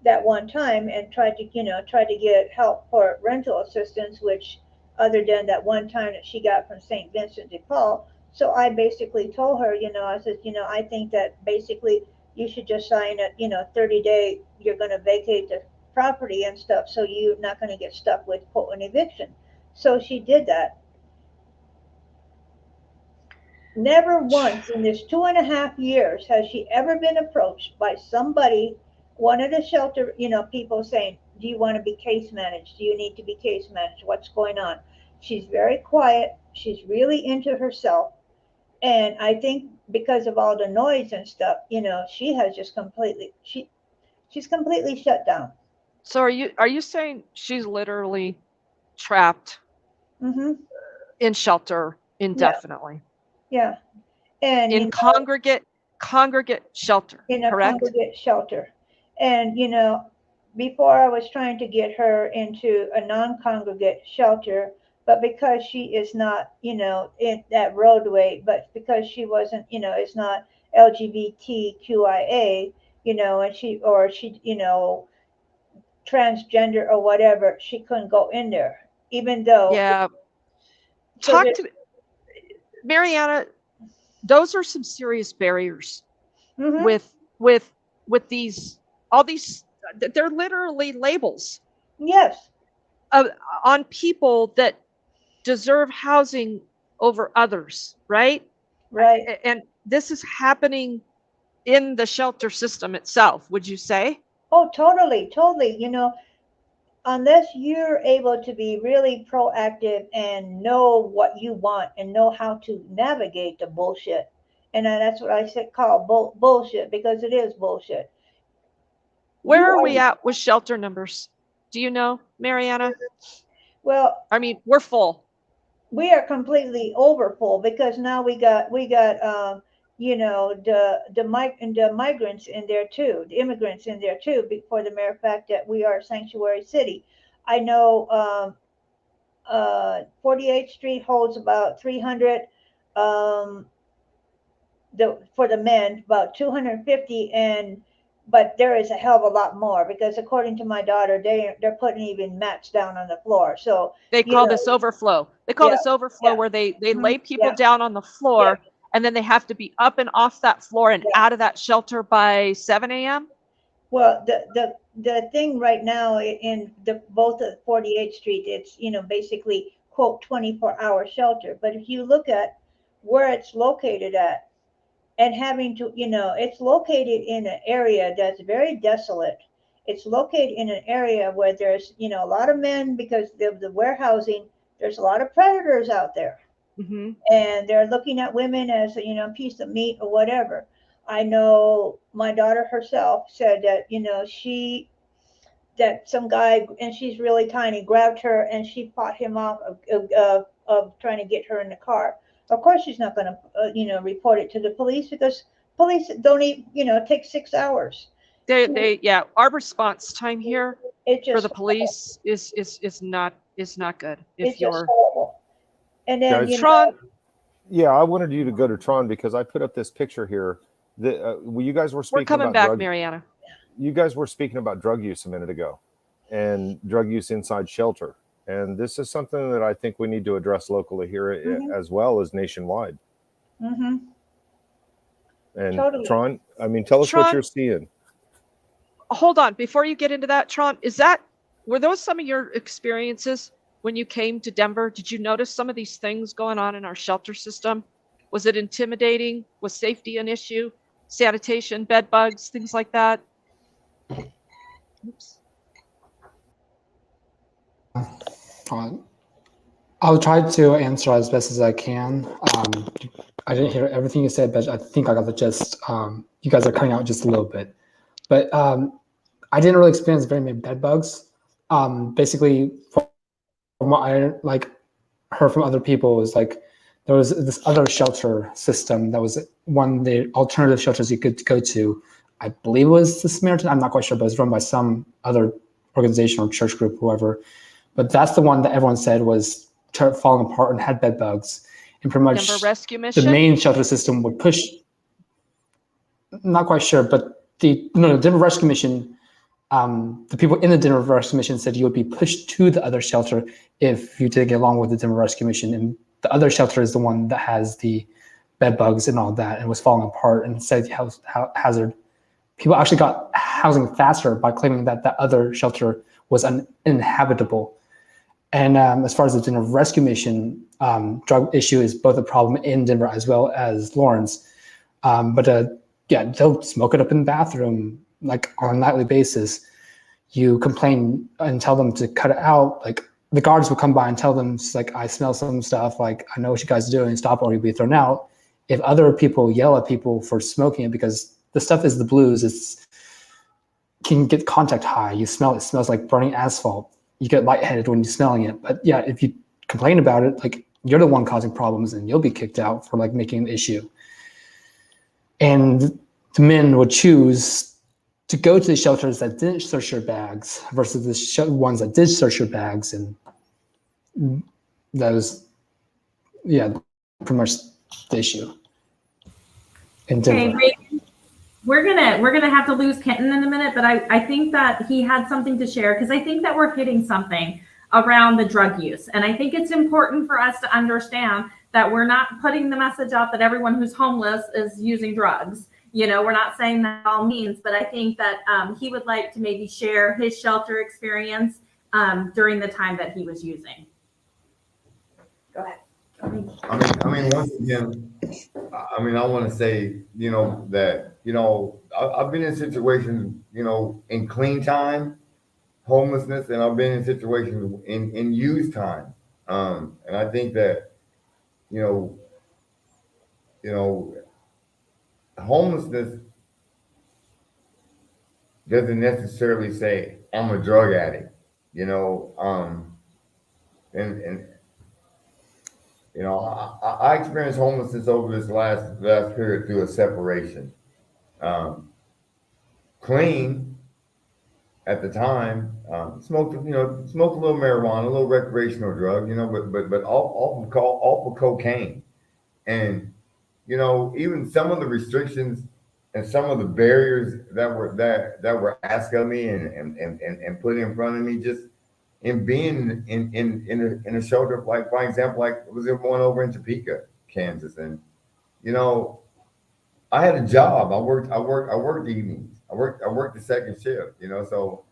that one time and tried to get help for rental assistance, which other than that one time that she got from St. Vincent de Paul. So I basically told her, I said, I think that basically you should just sign a, 30-day, you're going to vacate the property and stuff. So you're not going to get stuck with an eviction. So she did that. Never once in this 2.5 years has she ever been approached by somebody, one of the shelter, people saying, do you want to be case managed? Do you need to be case managed? What's going on? She's very quiet. She's really into herself. And I think because of all the noise and stuff, she has just she's completely shut down. So are you saying she's literally trapped Hmm. in shelter Yeah, indefinitely yeah. And, in congregate shelter, in a correct? congregate shelter. And, before I was trying to get her into a non congregate shelter, but because she is not, in that roadway, but because she wasn't, it's not LGBTQIA, and she, transgender or whatever, she couldn't go in there, even though. Yeah. So Talk there, to Mariana. Those are some serious barriers hmm with these, all these, they're literally labels yes, of, on people that deserve housing over others, right? right. And this is happening in the shelter system itself, would you say? Oh, totally, totally. Unless you're able to be really proactive and know what you want and know how to navigate the bullshit. And that's what I said, call bullshit, because it is bullshit. Where You are are, we at with shelter numbers? Do you know, Mariana? well, I mean, we're full. we are completely overfull because now we got the migrants in there too, the immigrants in there too, for the mere fact that we are a sanctuary city. I know 48th Street holds about 300, um, for the men, about 250, and but there is a hell of a lot more because according to my daughter, they're putting even mats down on the floor. So They you call know, this overflow. They call yeah, this overflow yeah, where they hmm lay people yeah, down on the yeah, floor and then they have to be up and off that floor and yeah. out of that shelter by 7 a.m. Well, the thing right now in the both of 48th Street, it's basically quote 24-hour shelter. But if you look at where it's located at, and having to, it's located in an area that's very desolate. It's located in an area where there's, a lot of men because of the warehousing. There's a lot of predators out there, Mm-hmm. and they're looking at women as a piece of meat or whatever. I know my daughter herself said that that some guy, and she's really tiny, grabbed her and she fought him off of trying to get her in the car. Of course, she's not going to, report it to the police because police don't even, take 6 hours. Yeah, our response time here It for just, the police is not good. it's If just you're horrible. And then, Guys, Tron, yeah, I wanted you to go to Tron because I put up this picture here. You guys were we're speaking coming about back, Mariana. you guys were speaking about drug use a minute ago and drug use inside shelter. And this is something that I think we need to address locally here hmm as well as nationwide. hmm And totally. Tron, I mean, tell us what Tron, you're seeing. hold on. Before you get into that, Tron, were those some of your experiences when you came to Denver? Did you notice some of these things going on in our shelter system? Was it intimidating? Was safety an issue? Sanitation, bed bugs, things like that? Oops. I'll try to answer as best as I can. I didn't hear everything you said, but I think I got the gist. You guys are cutting out just a little bit. But I didn't really experience very many bed bugs. Basically, from what I heard from other people, was there was this other shelter system that was one of the alternative shelters you could go to. I believe it was the Samaritan. I'm not quite sure, but it was run by some other organization or church group, whoever. But that's the one that everyone said was falling apart and had bed bugs. And pretty much Denver Rescue the Mission? main shelter system would push. Not quite sure, but the Denver Rescue Mission, the people in the Denver Rescue Mission said you would be pushed to the other shelter if you did get along with the Denver Rescue Mission. And the other shelter is the one that has the bed bugs and all that and was falling apart and said hazard. People actually got housing faster by claiming that that other shelter was uninhabitable. And as far as the Denver Rescue Mission, drug issue is both a problem in Denver as well as Lawrence. Yeah, they'll smoke it up in the bathroom on a nightly basis. You complain and tell them to cut it out. The guards will come by and tell them, I smell some stuff. I know what you guys are doing. Stop or you'll be thrown out. If other people yell at people for smoking it, because the stuff is the blues, can get contact high. You smell it. It smells like burning asphalt. You get lightheaded when you're smelling it. But yeah, if you complain about it, you're the one causing problems and you'll be kicked out for making an issue. And the men would choose to go to the shelters that didn't search your bags versus the ones that did search your bags. And that is, yeah, pretty much the issue in Okay, Denver. Reagan, we're gonna have to lose Kenton in a minute, but I think that he had something to share because I think that we're hitting something around the drug use. And I think it's important for us to understand that we're not putting the message out that everyone who's homeless is using drugs. You know, we're not saying that all means, but I think that he would like to maybe share his shelter experience during the time that he was using. Go ahead. I mean, once again, I want to say, that, I've been in situations, in clean time, homelessness, and I've been in situations in used time. And I think that, you know, homelessness doesn't necessarily say I'm a drug addict, and I experienced homelessness over this last period through a separation. Clean at the time, smoked a little marijuana, a little recreational drug, but all for cocaine, and even some of the restrictions and some of the barriers that were asked of me and put in front of me just in being in a shelter, like, for example, like was there one over in Topeka, Kansas, and I had a job. I worked evenings. I worked the second shift, so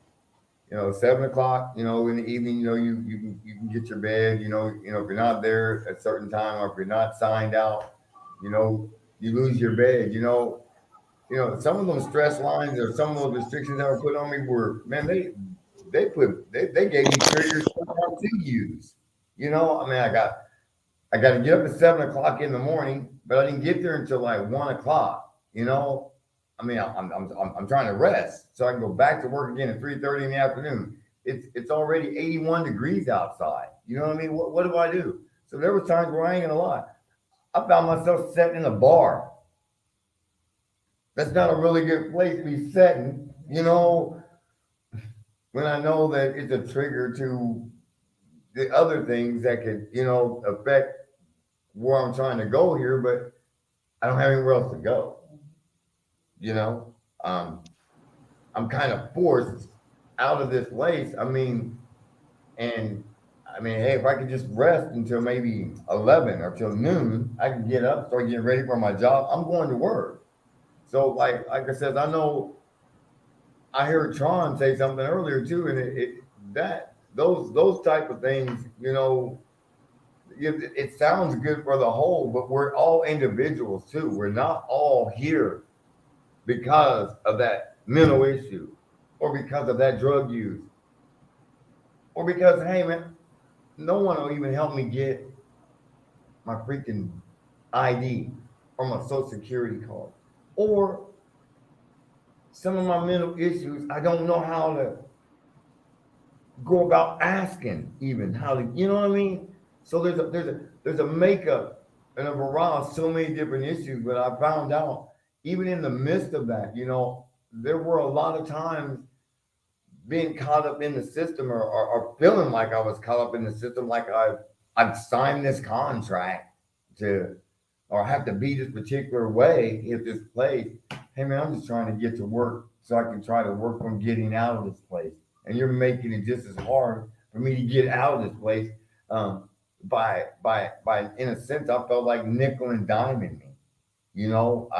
7 o'clock, in the evening, you can get your bed, if you're not there at a certain time or if you're not signed out, you lose your bed, some of those stress lines or some of those restrictions that were put on me were, man, they gave me triggers to use. I got to get up at 7 o'clock in the morning, but I didn't get there until like 1 o'clock. I'm trying to rest so I can go back to work again at 3:30 in the afternoon. It's already 81 degrees outside. You know what I mean? What do I do? So there was times where I ain't gonna lie, I found myself sitting in a bar. That's not a really good place to be sitting, when I know that it's a trigger to the other things that could, affect where I'm trying to go here, but I don't have anywhere else to go. I'm kind of forced out of this place. Hey, if I could just rest until maybe 11 or till noon, I can get up, start getting ready for my job. I'm going to work. So like I said, I know I heard Tron say something earlier too, and those type of things, it sounds good for the whole, but we're all individuals too. We're not all here because of that mental issue or because of that drug use or because, hey man, no one will even help me get my freaking ID or my social security card or some of my mental issues. I don't know how to go about asking even how to, you know what I mean? So there's a makeup and a variety of so many different issues, but I found out even in the midst of that, there were a lot of times being caught up in the system or feeling like I was caught up in the system, like I've signed this contract to or have to be this particular way at this place. Hey man, I'm just trying to get to work so I can try to work on getting out of this place. And you're making it just as hard for me to get out of this place. By in a sense, I felt like nickel and diming me. You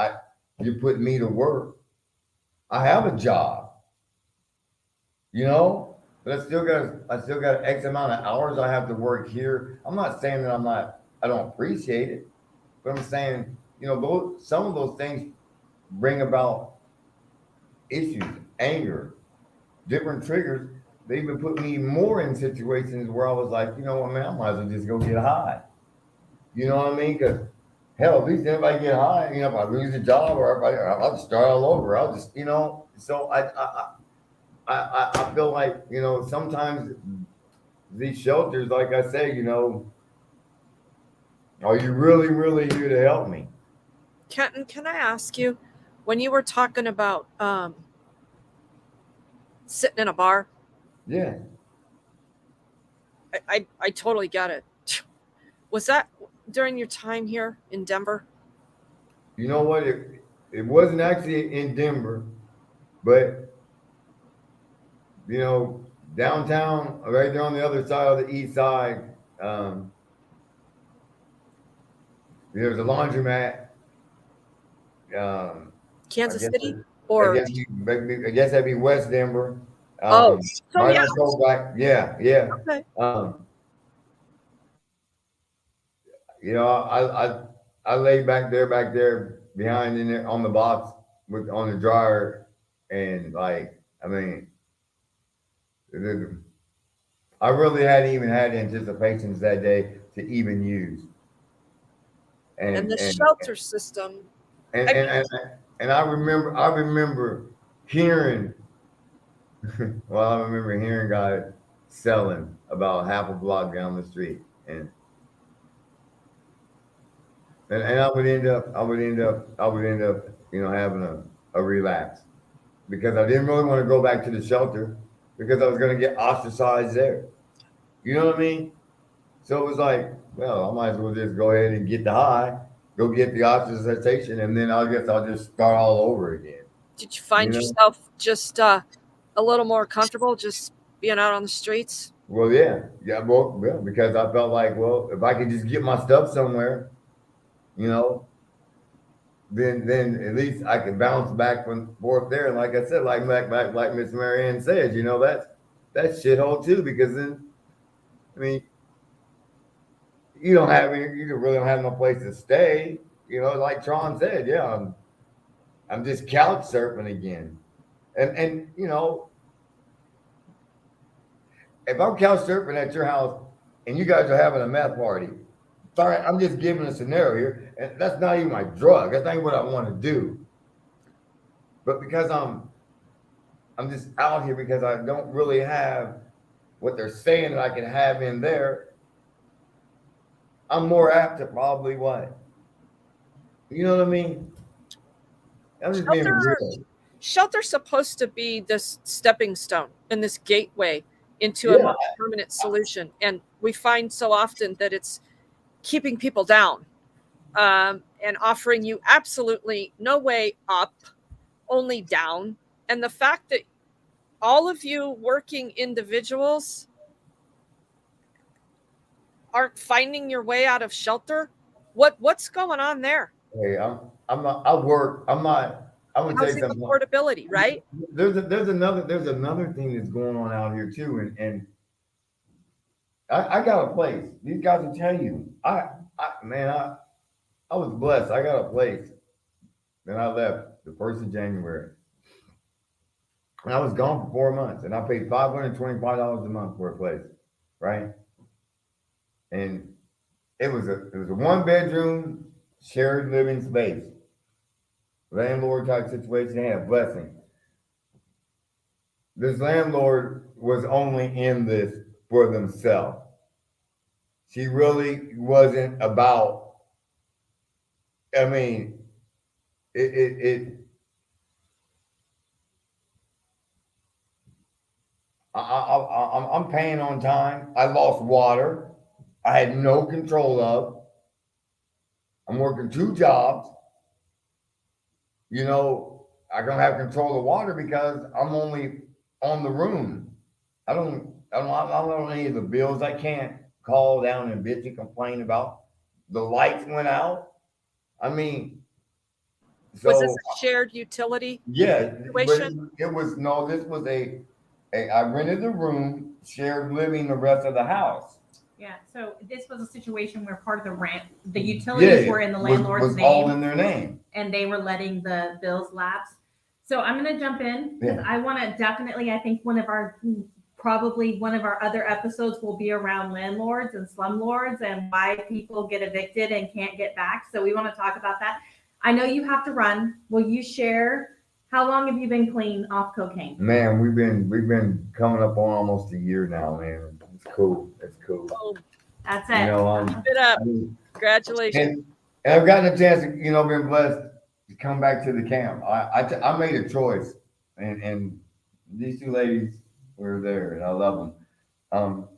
put me to work. I have a job, but I still got X amount of hours I have to work here. I'm not saying that I don't appreciate it, but I'm saying, some of those things bring about issues, anger, different triggers. They even put me more in situations where I was like, you know what, man, I might as well just go get high. You know what I mean? Because hell, at least if I get high, if I lose a job or if I'll just start all over. I'll just, So I feel like, sometimes these shelters, like I say, are you really, really here to help me? Kenton, can I ask you, when you were talking about sitting in a bar? Yeah. I totally get it. Was that during your time here in Denver? You know what? It wasn't actually in Denver, but you know, downtown, right there on the other side of the east side, there's a laundromat. I Kansas guess City? I Or guess I guess that'd be West Denver. oh, so Might yeah, not go back. Yeah, yeah. okay. You know, I lay back there behind in there on the box with on the dryer, and like I mean, I really hadn't even had anticipations that day to even use, And and the and shelter system. and I and, mean, and, and I remember hearing. Well, I remember hearing guys selling about half a block down the street, and I would end up, you know, having a relapse because I didn't really want to go back to the shelter because I was going to get ostracized there. You know what I mean? So it was like, well, I might as well just go ahead and get the high, go get the ostracization, and then I guess I'll just start all over again. did you find You know? yourself just a little more comfortable just being out on the streets? Well, yeah, well, because I felt like, well, if I could just get my stuff somewhere, you know, then at least I can bounce back and forth there. And like I said, like Miss Marianne said, you know, that's shithole too, because then I mean, you really don't have no place to stay. You know, like Tron said, yeah, I'm just couch surfing again. And you know, if I'm couch surfing at your house and you guys are having a meth party, sorry, I'm just giving a scenario here, and that's not even my drug. That's not even what I want to do. But because I'm just out here because I don't really have what they're saying that I can have in there. I'm more apt to probably what? You know what I mean? I'm just being Shelter, real. shelter's supposed to be this stepping stone and this gateway into a Yeah, more permanent solution. And we find so often that it's keeping people down, and offering you absolutely no way up, only down. And the fact that all of you working individuals aren't finding your way out of shelter, what's going on there? hey, I'm not. I work. I'm not. I'm gonna tell you Housing something. affordability, right? There's another thing that's going on out here too, and I got a place. These guys will tell you. Man, I was blessed. I got a place. Then I left the 1st of January. And I was gone for 4 months, and I paid $525 a month for a place, right? And it was a 1 bedroom shared living space, landlord type situation. They had a blessing. This landlord was only in this for themselves. She really wasn't about. I mean, it I'm paying on time. I lost water. I had no control of. I'm working 2 jobs. You know, I don't have control of water because I'm only on the room. I don't any of the bills. I can't call down and bitch and complain about. The lights went out. I mean, Was this so a shared utility yeah, but situation? it was no. This was a. I rented the room, shared living the rest of the house. Yeah, so this was a situation where part of the rent, the Yeah, utilities were in the landlord's was all name, in their name. and they were letting the bills lapse. So I'm going to jump in because Yeah. I want to definitely, I think probably one of our other episodes will be around landlords and slumlords and why people get evicted and can't get back. So we want to talk about that. I know you have to run. Will you share how long have you been clean off cocaine? Man, we've been coming up on almost a year now, man. It's cool. It's cool. Oh, That's You it. know, keep it up. I mean, Congratulations. and I've gotten a chance to, you know, been blessed to come back to the camp. I made a choice, and these two ladies were there, and I love them.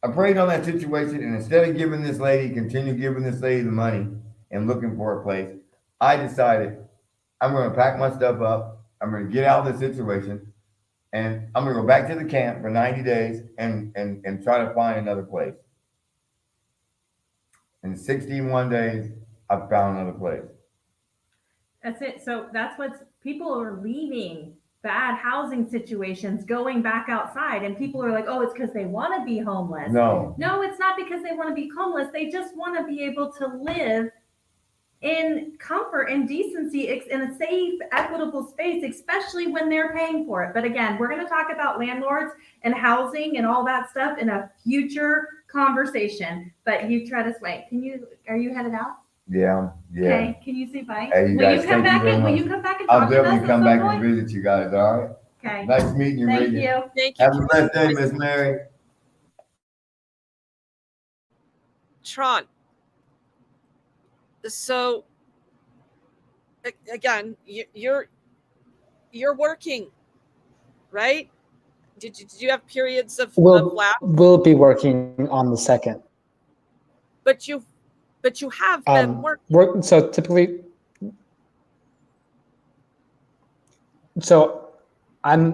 I prayed on that situation, and instead of continue giving this lady the money and looking for a place, I decided I'm going to pack my stuff up. I'm going to get out of this situation, and I'm going to go back to the camp for 90 days and try to find another place. In 61 days, I found another place. That's it. So that's what's people are leaving bad housing situations, going back outside, and people are like, oh, it's because they want to be homeless. No, It's not because they want to be homeless. They just want to be able to live in comfort and decency in a safe, equitable space, especially when they're paying for it. But again, we're going to talk about landlords and housing and all that stuff in a future conversation. But you try to wait. Are you headed out? yeah. Okay. Can you say bye? Hey, you guys, thank you very much. Will you come back and talk I'll to us definitely at come some back point? and visit you guys, all right? Okay. Nice meeting you, Thank Regan. you. Thank you. Have a blessed day, Miss Mary. Tron. So again, you're working, right? Did you have periods of lapse? We'll be working on the 2nd. But you have been working. So typically, I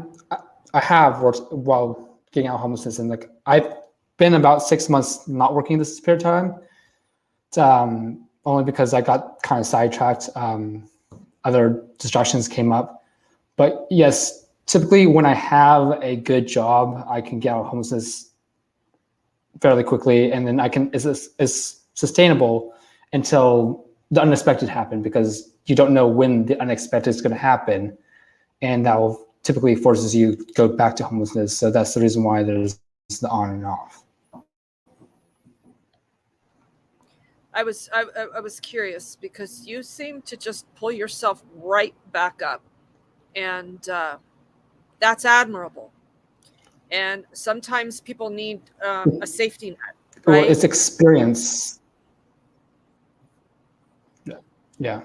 have worked while getting out of homelessness, and like I've been about 6 months not working this period of time, only because I got kind of sidetracked. Other distractions came up, but yes, typically when I have a good job, I can get out of homelessness fairly quickly, and then it's sustainable until the unexpected happen, because you don't know when the unexpected is going to happen, and that will typically forces you to go back to homelessness. So that's the reason why there's the on and off. I was curious because you seem to just pull yourself right back up, and that's admirable. And sometimes people need a safety net, right? Well, it's experience. Yeah.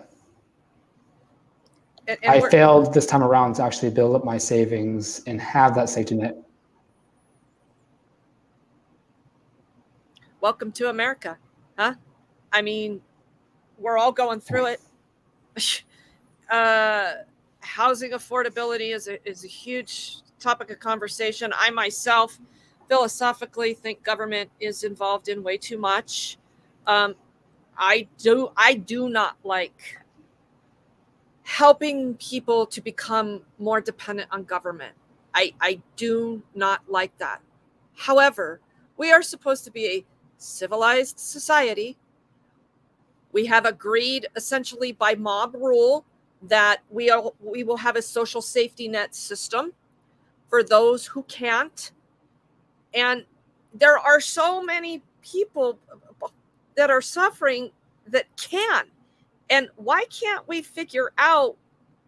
And I failed this time around to actually build up my savings and have that safety net. Welcome to America, huh? I mean, we're all going through it. Housing affordability is a huge topic of conversation. I myself philosophically think government is involved in way too much. I do not like helping people to become more dependent on government. I do not like that. However, we are supposed to be a civilized society. We have agreed essentially by mob rule that we will have a social safety net system for those who can't. And there are so many people that are suffering that can. And why can't we figure out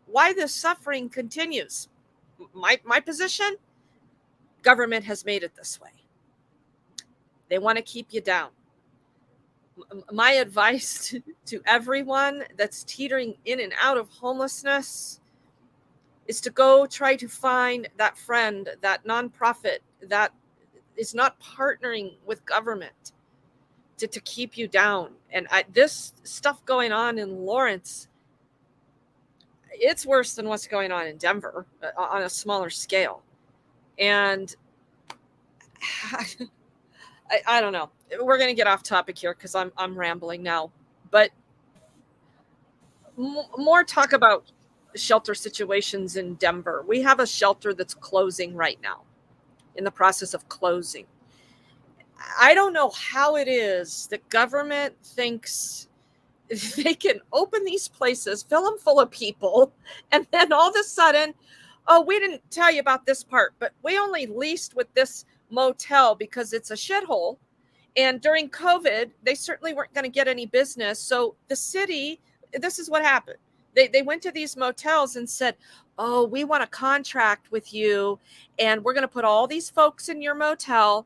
why this suffering continues? My position, government has made it this way. They want to keep you down. My advice to everyone that's teetering in and out of homelessness is to go try to find that friend, that nonprofit that is not partnering with government to keep you down. And this stuff going on in Lawrence, it's worse than what's going on in Denver on a smaller scale. And I don't know. We're going to get off topic here because I'm rambling now. But more talk about shelter situations in Denver. We have a shelter that's closing right now, in the process of closing. I don't know how it is that government thinks they can open these places, fill them full of people, and then all of a sudden, oh, we didn't tell you about this part, but we only leased with this motel because it's a shithole. And during COVID, they certainly weren't going to get any business. So the city, this is what happened. They went to these motels and said, oh, we want a contract with you, and we're going to put all these folks in your motel.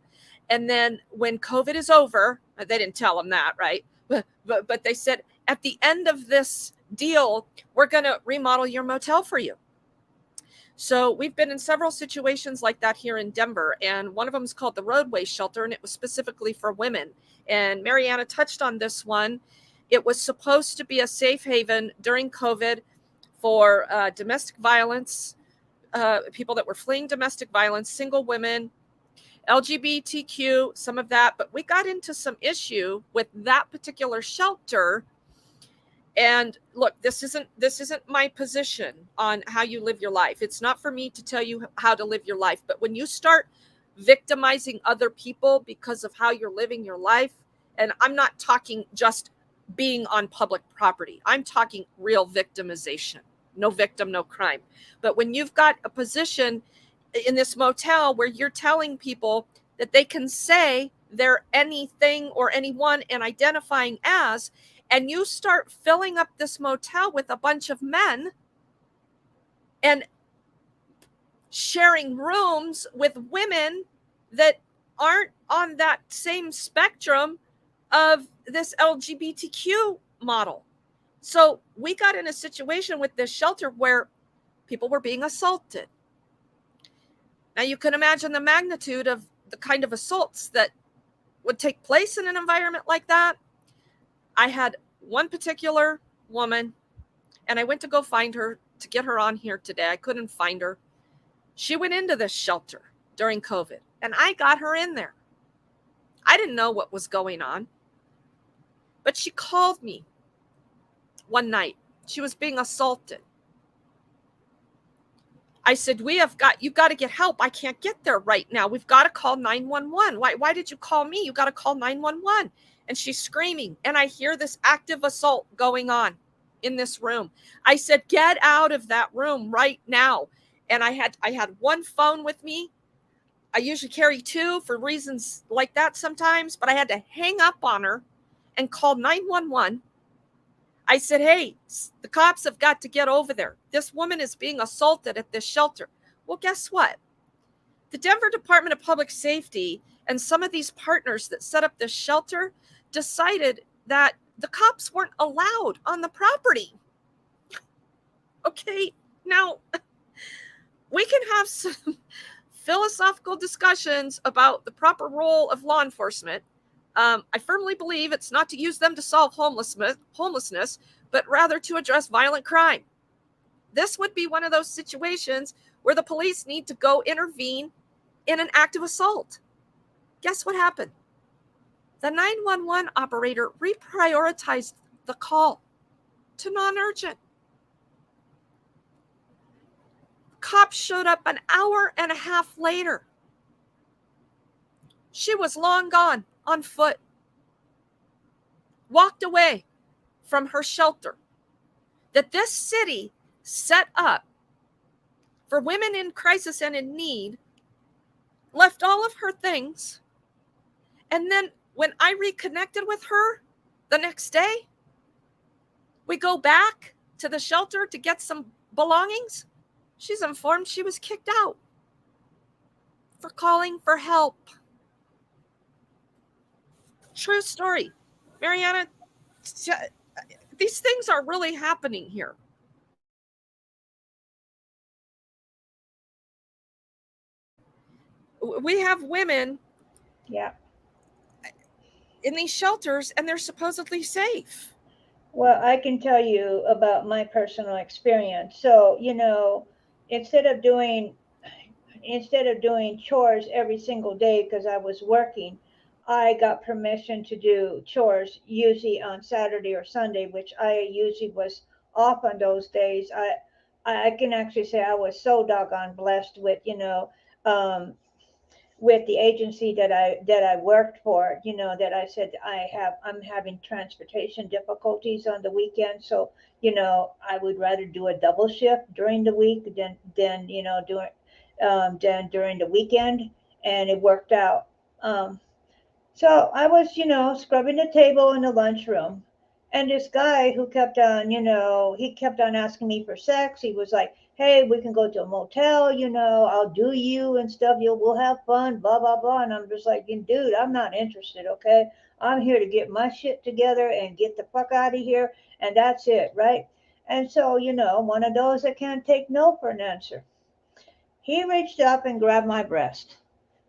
And then when COVID is over, they didn't tell them that, right? But they said, at the end of this deal, we're going to remodel your motel for you. So we've been in several situations like that here in Denver, and one of them is called the Roadway Shelter, and it was specifically for women. And Mariana touched on this one. It was supposed to be a safe haven during COVID for domestic violence, people that were fleeing domestic violence, single women, LGBTQ, some of that. But we got into some issue with that particular shelter. And look, this isn't my position on how you live your life. It's not for me to tell you how to live your life. But when you start victimizing other people because of how you're living your life, and I'm not talking just being on public property, I'm talking real victimization. No victim, no crime. But when you've got a position in this motel where you're telling people that they can say they're anything or anyone and identifying as, and you start filling up this motel with a bunch of men and sharing rooms with women that aren't on that same spectrum of this LGBTQ model. So we got in a situation with this shelter where people were being assaulted. Now you can imagine the magnitude of the kind of assaults that would take place in an environment like that. I had one particular woman, and I went to go find her to get her on here today. I couldn't find her. She went into this shelter during COVID, and I got her in there. I didn't know what was going on, but she called me one night. She was being assaulted. I said, you've got to get help. I can't get there right now. We've got to call 911. Why did you call me? You got to call 911. And she's screaming. And I hear this active assault going on in this room. I said, get out of that room right now. And I had one phone with me. I usually carry two for reasons like that sometimes, but I had to hang up on her and call 911. I said, hey, the cops have got to get over there. This woman is being assaulted at this shelter. Well, guess what? The Denver Department of Public Safety and some of these partners that set up this shelter decided that the cops weren't allowed on the property. Okay, now we can have some philosophical discussions about the proper role of law enforcement. I firmly believe it's not to use them to solve homelessness, but rather to address violent crime. This would be one of those situations where the police need to go intervene in an active assault. Guess what happened? The 911 operator reprioritized the call to non-urgent. Cops showed up an hour and a half later. She was long gone, on foot, walked away from her shelter that this city set up for women in crisis and in need, left all of her things. And then when I reconnected with her the next day, we go back to the shelter to get some belongings. She's informed she was kicked out for calling for help. True story. Mariana, these things are really happening here. We have women Yeah. in these shelters and they're supposedly safe. Well, I can tell you about my personal experience. So, instead of doing chores every single day because I was working, I got permission to do chores usually on Saturday or Sunday, which I usually was off on those days. I can actually say I was so doggone blessed um, with the agency that I worked for, that I said I'm having transportation difficulties on the weekend. So, I would rather do a double shift during the week than during the weekend. And it worked out. So I was, scrubbing the table in the lunchroom. And this guy who he kept on asking me for sex. He was like, hey, we can go to a motel, I'll do you and stuff. We'll have fun, blah, blah, blah. And I'm just like, dude, I'm not interested, okay? I'm here to get my shit together and get the fuck out of here. And that's it, right? And so, one of those that can't take no for an answer. He reached up and grabbed my breast.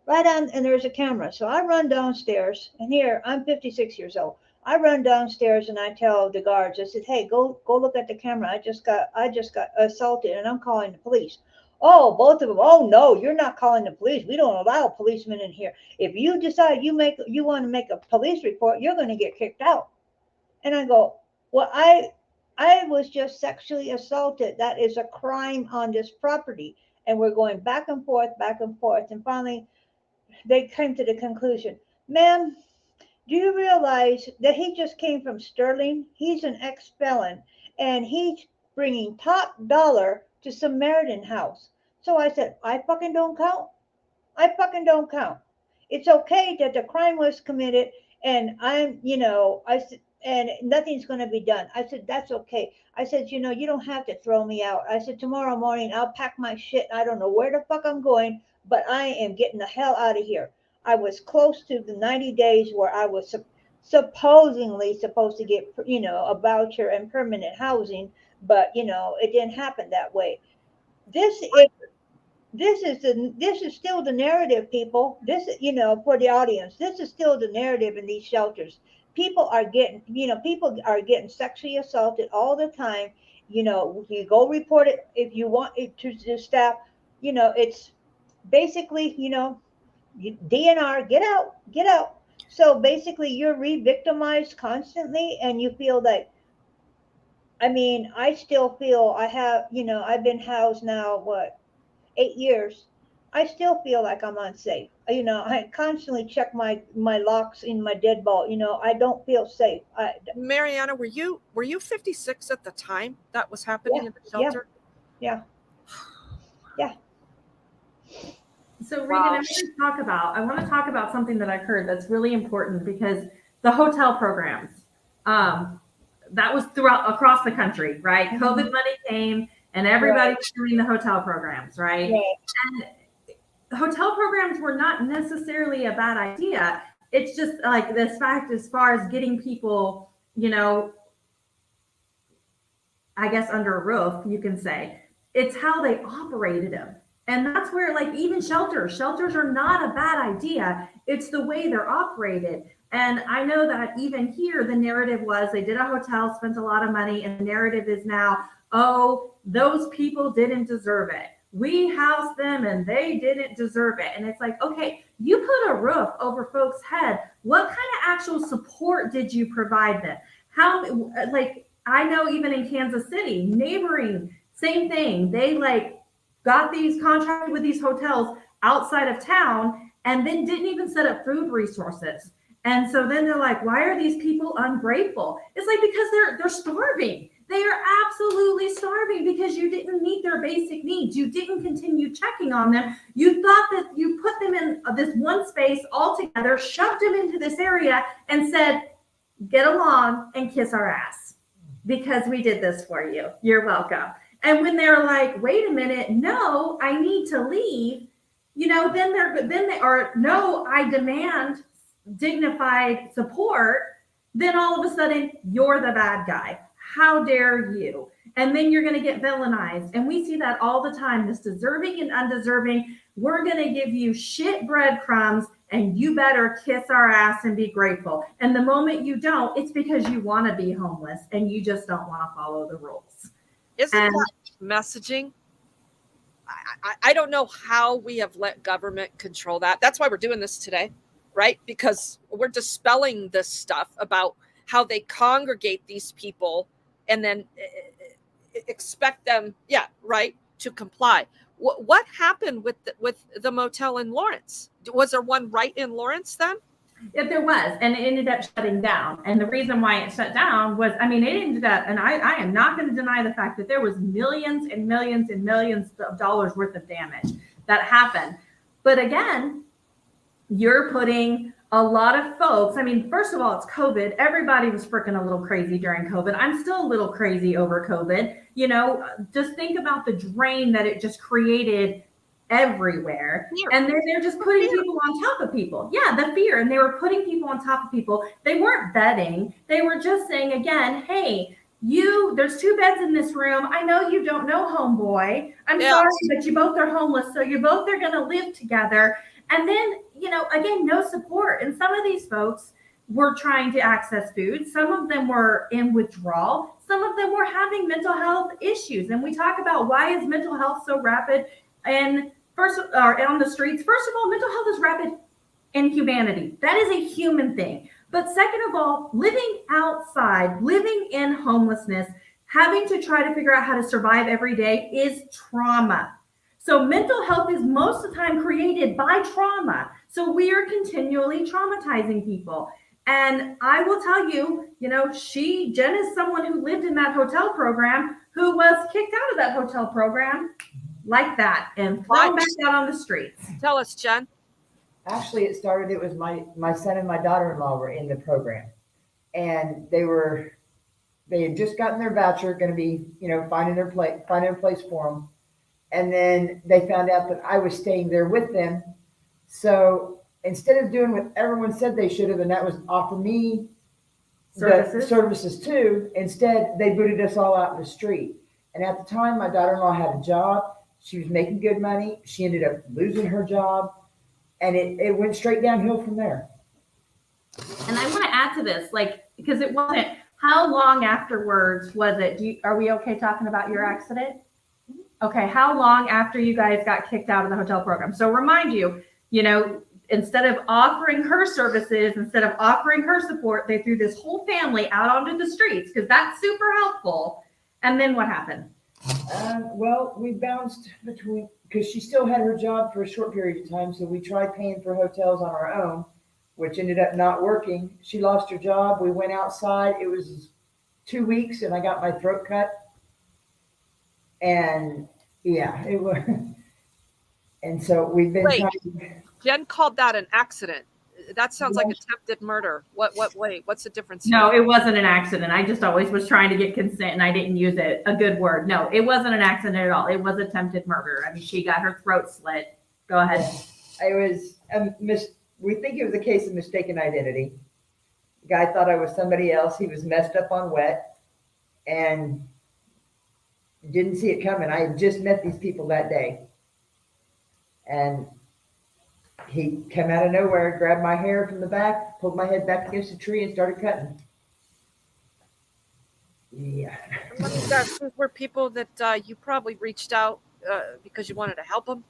Right on, and there's a camera. So I run downstairs, and here, I'm 56 years old. I run downstairs and I tell the guards, I said, hey, go look at the camera. I just got assaulted and I'm calling the police. Oh, both of them. Oh no, you're not calling the police. We don't allow policemen in here. If you decide you want to make a police report, you're going to get kicked out. And I go, well, I was just sexually assaulted. That is a crime on this property. And we're going back and forth, back and forth. And finally, they came to the conclusion, ma'am, do you realize that he just came from Sterling? He's an ex-felon, and he's bringing top dollar to Samaritan House. So I said, I fucking don't count. I fucking don't count. It's okay that the crime was committed, and I said, and nothing's going to be done. I said, that's okay. I said, you don't have to throw me out. I said, tomorrow morning, I'll pack my shit. I don't know where the fuck I'm going, but I am getting the hell out of here. I was close to the 90 days where I was supposedly supposed to get, a voucher and permanent housing, but, it didn't happen that way. This is this is still the narrative, people. This, for the audience, this is still the narrative in these shelters. People are getting sexually assaulted all the time. You go report it if you want it to the staff. It's basically, DNR, get out, get out. So basically, you're re-victimized constantly, and you feel like, I still feel I have, I've been housed now, what, 8 years. I still feel like I'm unsafe. I constantly check my locks in my deadbolt. I don't feel safe. Mariana, were you 56 at the time that was happening in the shelter? Yeah. So Regan, I want to talk about something that I heard that's really important, because the hotel programs, that was across the country, right? Mm-hmm. COVID money came and everybody was doing the hotel programs, right? And hotel programs were not necessarily a bad idea. It's just like this fact, as far as getting people, I guess under a roof, you can say, it's how they operated them. And that's where, like, even shelters are not a bad idea. It's the way they're operated. And I know that even here, the narrative was they did a hotel, spent a lot of money, and the narrative is now, oh, those people didn't deserve it. We housed them and they didn't deserve it. And it's like, okay, you put a roof over folks' head. What kind of actual support did you provide them? I know even in Kansas City, neighboring, same thing. They got these contracted with these hotels outside of town and then didn't even set up food resources. And so then they're like, why are these people ungrateful? It's like, because they're starving. They are absolutely starving because you didn't meet their basic needs. You didn't continue checking on them. You thought that you put them in this one space all together, shoved them into this area and said, get along and kiss our ass because we did this for you. You're welcome. And when they're like, wait a minute, no, I need to leave, then they are, no, I demand dignified support. Then all of a sudden, you're the bad guy. How dare you? And then you're going to get villainized. And we see that all the time, this deserving and undeserving. We're going to give you shit breadcrumbs and you better kiss our ass and be grateful. And the moment you don't, it's because you want to be homeless and you just don't want to follow the rules. Isn't that messaging? I don't know how we have let government control that. That's why we're doing this today, right? Because we're dispelling this stuff about how they congregate these people and then expect them, to comply. What happened with the motel in Lawrence? Was there one right in Lawrence then? If there was, and it ended up shutting down. And the reason why it shut down was, it ended up, and I am not going to deny the fact that there was millions and millions and millions of dollars worth of damage that happened. But again, you're putting a lot of folks, first of all, it's COVID. Everybody was freaking a little crazy during COVID. I'm still a little crazy over COVID. Just think about the drain that it just created everywhere. And they're just putting people on top of people. Yeah, the fear. And they were putting people on top of people. They weren't vetting. They were just saying, again, hey, there's 2 beds in this room. I know you don't know homeboy. I'm Yeah. sorry, but you both are homeless. So you both are going to live together. And then, again, no support. And some of these folks were trying to access food. Some of them were in withdrawal. Some of them were having mental health issues. And we talk about why is mental health so rapid and on the streets. First of all, mental health is rapid in humanity. That is a human thing. But second of all, living outside, living in homelessness, having to try to figure out how to survive every day is trauma. So mental health is most of the time created by trauma. So we are continually traumatizing people. And I will tell you, Jen is someone who lived in that hotel program, who was kicked out of that hotel program like that and thrown back out on the streets. Tell us, Jen. Actually, it was my son and my daughter-in-law were in the program, and they had just gotten their voucher, going to be, finding a place for them. And then they found out that I was staying there with them. So instead of doing what everyone said they should have, and that was offer me the services too, instead they booted us all out in the street. And at the time, my daughter-in-law had a job. She was making good money. She ended up losing her job. And it went straight downhill from there. And I want to add to this, because it wasn't, how long afterwards was it? Are we okay talking about your accident? Okay, how long after you guys got kicked out of the hotel program? So remind you, instead of offering her services, instead of offering her support, they threw this whole family out onto the streets because that's super helpful. And then what happened? Well, we bounced between, because she still had her job for a short period of time. So we tried paying for hotels on our own, which ended up not working. She lost her job. We went outside. It was 2 weeks and I got my throat cut. And yeah, it was. And so we've been trying. Jen called that an accident. That sounds like attempted murder. What's the difference here? No, it wasn't an accident. I just always was trying to get consent and I didn't use a good word. No, it wasn't an accident at all. It was attempted murder. I mean, she got her throat slit. Go ahead. It was we think it was a case of mistaken identity. The guy thought I was somebody else. He was messed up on wet and didn't see it coming. I had just met these people that day. And he came out of nowhere, grabbed my hair from the back, pulled my head back against the tree and started cutting. Yeah. These were people that you probably reached out because you wanted to help them.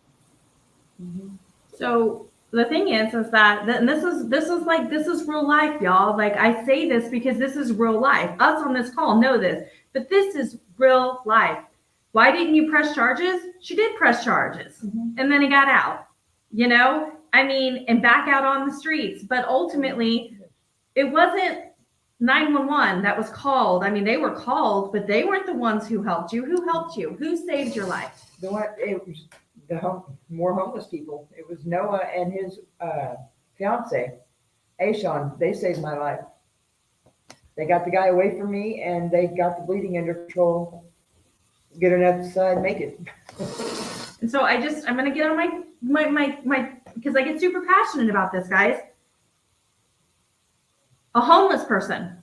Mm-hmm. So the thing is that, and this is real life, y'all. Like I say this because this is real life. Us on this call know this, but this is real life. Why didn't you press charges? She did press charges, and then he got out. And back out on the streets. But ultimately, it wasn't 911 that was called. I mean, they were called, but they weren't the ones who helped you. Who helped you? Who saved your life? It was more homeless people. It was Noah and his fiance, Ashawn. They saved my life. They got the guy away from me, and they got the bleeding under control. Good enough to make it. And so I'm going to get on my because I get super passionate about this, guys. A homeless person,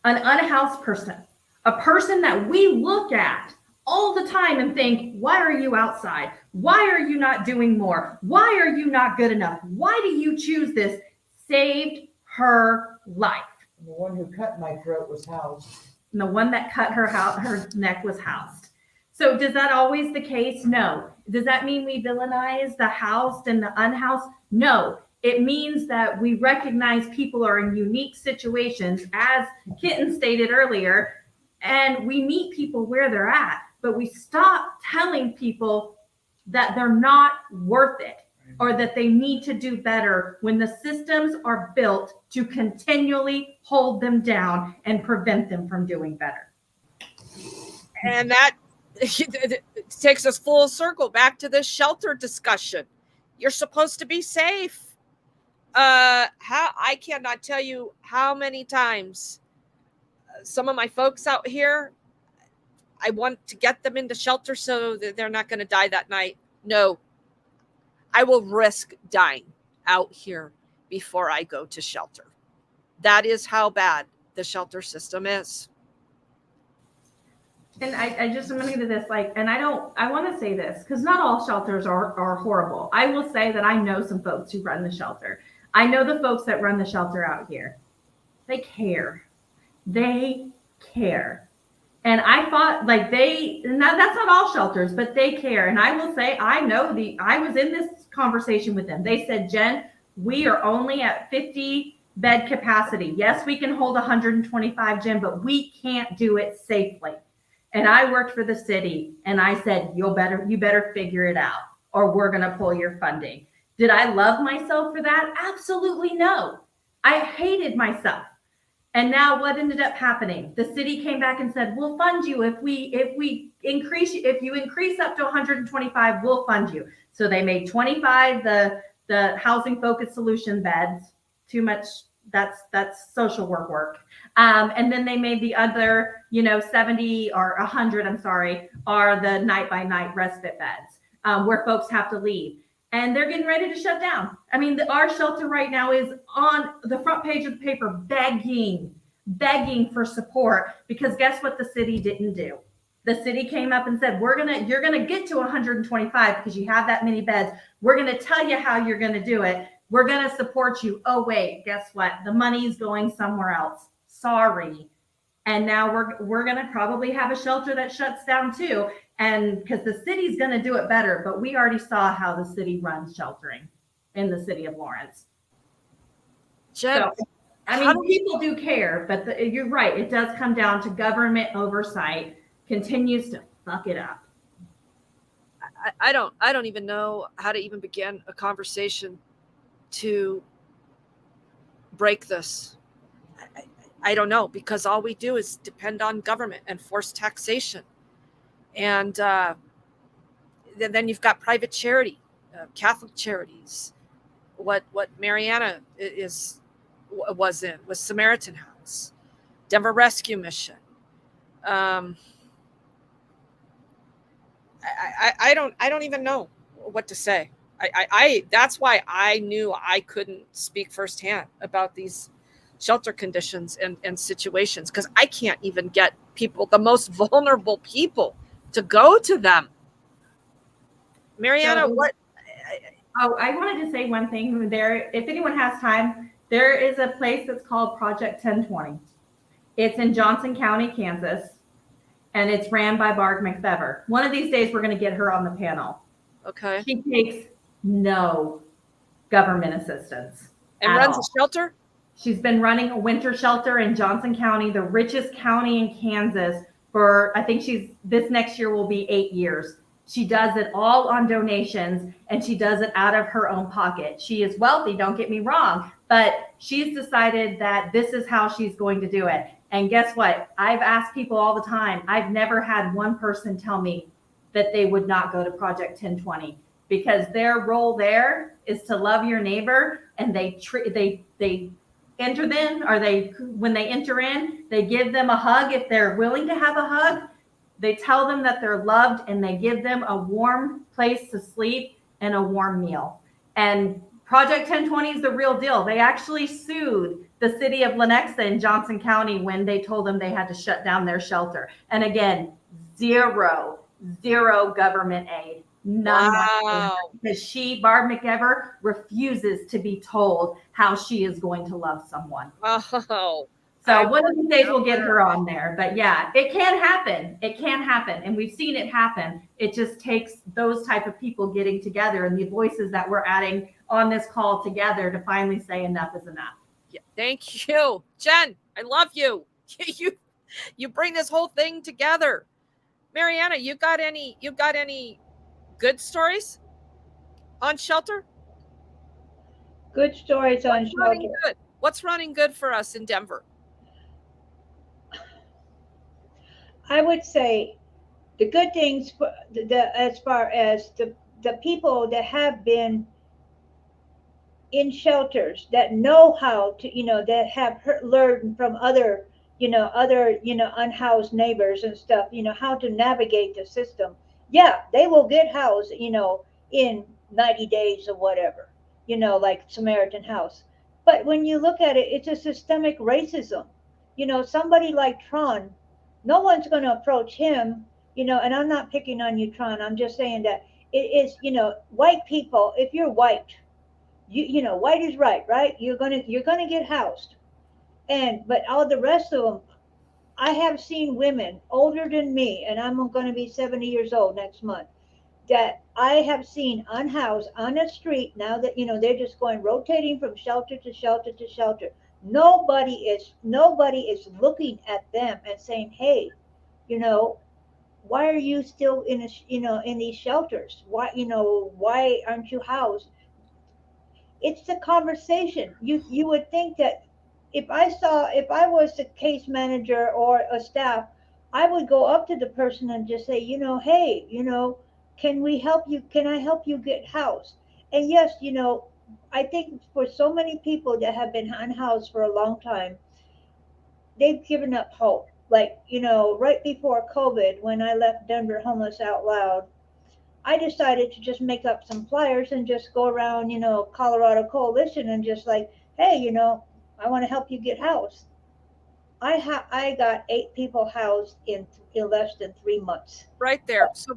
an unhoused person, a person that we look at all the time and think, why are you outside? Why are you not doing more? Why are you not good enough? Why do you choose this? Saved her life. And the one who cut my throat was housed. And the one that cut her neck was housed. So does that always the case? No. Does that mean we villainize the housed and the unhoused? No. It means that we recognize people are in unique situations, as Kitten stated earlier, and we meet people where they're at, but we stop telling people that they're not worth it or that they need to do better when the systems are built to continually hold them down and prevent them from doing better. And that it takes us full circle back to this shelter discussion. You're supposed to be safe. I cannot tell you how many times some of my folks out here, I want to get them into shelter so that they're not going to die that night. No, I will risk dying out here before I go to shelter. That is how bad the shelter system is. And I just am going to this, like, and I want to say this because not all shelters are horrible. I will say that I know some folks who run the shelter. I know the folks that run the shelter out here. They care. They care. And I thought like that's not all shelters, but they care. And I will say, I was in this conversation with them. They said, Jen, we are only at 50 bed capacity. Yes, we can hold 125, Jen, but we can't do it safely. And I worked for the city and I said, you better figure it out or we're going to pull your funding. Did I love myself for that? Absolutely no. I hated myself. And now what ended up happening? The city came back and said, we'll fund you if you increase up to 125, we'll fund you. So they made 25 the housing focused solution beds. Too much, that's social work. And then they made the other, 70 or 100, I'm sorry, are the night by night respite beds where folks have to leave. And they're getting ready to shut down. I mean, our shelter right now is on the front page of the paper begging for support because guess what the city didn't do? The city came up and said, you're gonna get to 125 because you have that many beds. We're gonna tell you how you're gonna do it. We're gonna support you. Oh wait, guess what? The money's going somewhere else. Sorry. And now we're gonna probably have a shelter that shuts down too. And because the city's going to do it better, but we already saw how the city runs sheltering in the city of Lawrence. Jen, so, I mean, people do care, but you're right. It does come down to government oversight continues to fuck it up. I don't even know how to even begin a conversation to break this. I don't know, because all we do is depend on government and force taxation. And then you've got private charity, Catholic charities. What Mariana was Samaritan House, Denver Rescue Mission. I don't even know what to say. I that's why I knew I couldn't speak firsthand about these shelter conditions and situations, because I can't even get people, the most vulnerable people, to go to them. Mariana, I wanted to say one thing there. If anyone has time, there is a place that's called Project 1020. It's in Johnson County, Kansas, and it's ran by Barb McFever. One of these days, we're going to get her on the panel. Okay. She takes no government assistance. And runs a shelter? She's been running a winter shelter in Johnson County, the richest county in Kansas, for, I think this next year will be 8 years. She does it all on donations and she does it out of her own pocket. She is wealthy, don't get me wrong, but she's decided that this is how she's going to do it. And guess what? I've asked people all the time. I've never had one person tell me that they would not go to Project 1020, because their role there is to love your neighbor, and they enter them, or when they enter in, they give them a hug if they're willing to have a hug. They tell them that they're loved, and they give them a warm place to sleep and a warm meal. And Project 1020 is the real deal. They actually sued the city of Lenexa in Johnson County when they told them they had to shut down their shelter. And again, zero government aid. None. Wow. Because Barb McEver, refuses to be told how she is going to love someone. Oh. So one of these days we'll get her on there. But yeah, it can happen. It can happen. And we've seen it happen. It just takes those type of people getting together and the voices that we're adding on this call together to finally say enough is enough. Yeah, thank you, Jen. I love you. You bring this whole thing together. Mariana, you got any good stories on shelter? Good stories on shelter. What's running good for us in Denver? I would say the good things as far as the people that have been in shelters, that know how to, that have learned from other unhoused neighbors and stuff, how to navigate the system. Yeah, they will get housed, in 90 days or whatever, like Samaritan House. But when you look at it, it's a systemic racism. Somebody like Tron, No one's going to approach him, and I'm not picking on you, Tron. I'm just saying that it is, white people, if you're white, white is right? You're gonna get housed. But all the rest of them, I have seen women older than me, and I'm going to be 70 years old next month, that I have seen unhoused on the street now that, they're just going rotating from shelter to shelter to shelter. Nobody is looking at them and saying, hey, you know, why are you still in these shelters? Why aren't you housed? It's the conversation. You would think that if I was the case manager or a staff, I would go up to the person and just say, hey, can we help you? Can I help you get housed? And yes, I think for so many people that have been unhoused for a long time, they've given up hope. Like, right before COVID, when I left Denver Homeless Out Loud, I decided to just make up some flyers and just go around, Colorado Coalition and just like, hey, I want to help you get housed. I got 8 people housed in less than 3 months. Right there. So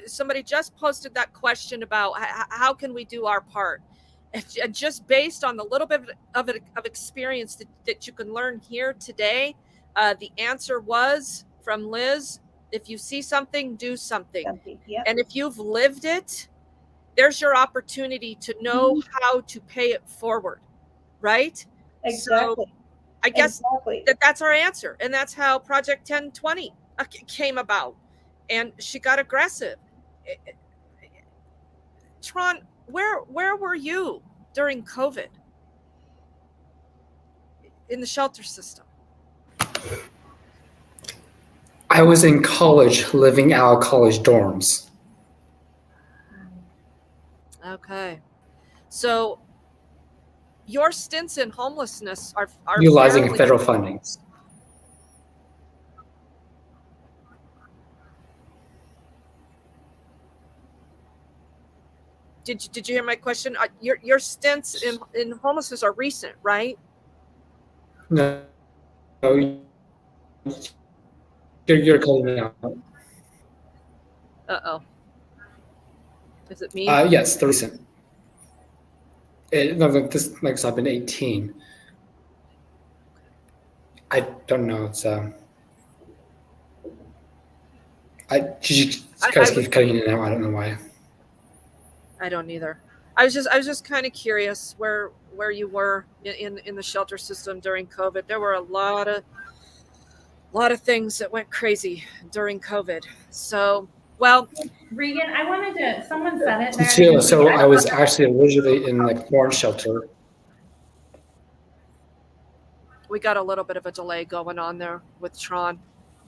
somebody just posted that question about how can we do our part? And just based on the little bit of experience that you can learn here today, the answer was from Liz, if you see something, do something. Yep. And if you've lived it, there's your opportunity to know how to pay it forward, right? Exactly. So I guess exactly. that's our answer. And that's how Project 1020 came about. And she got aggressive. Tron, where were you during COVID in the shelter system? I was in college, living out college dorms. Okay. So your stints in homelessness are utilizing fairly- federal fundings. Did you hear my question? Your stints in homelessness are recent, right? No, you're calling out. Uh-oh. Is it me? Yes, the recent. This makes up in 18. I don't know. It's she guys keep cutting it out. I don't know why. I don't either. I was just kind of curious where you were in the shelter system during COVID. There were a lot of things that went crazy during COVID. So, well, Regan, I wanted to, someone said it there. So I was actually originally in like foreign shelter. we got a little bit of a delay going on there with Tron.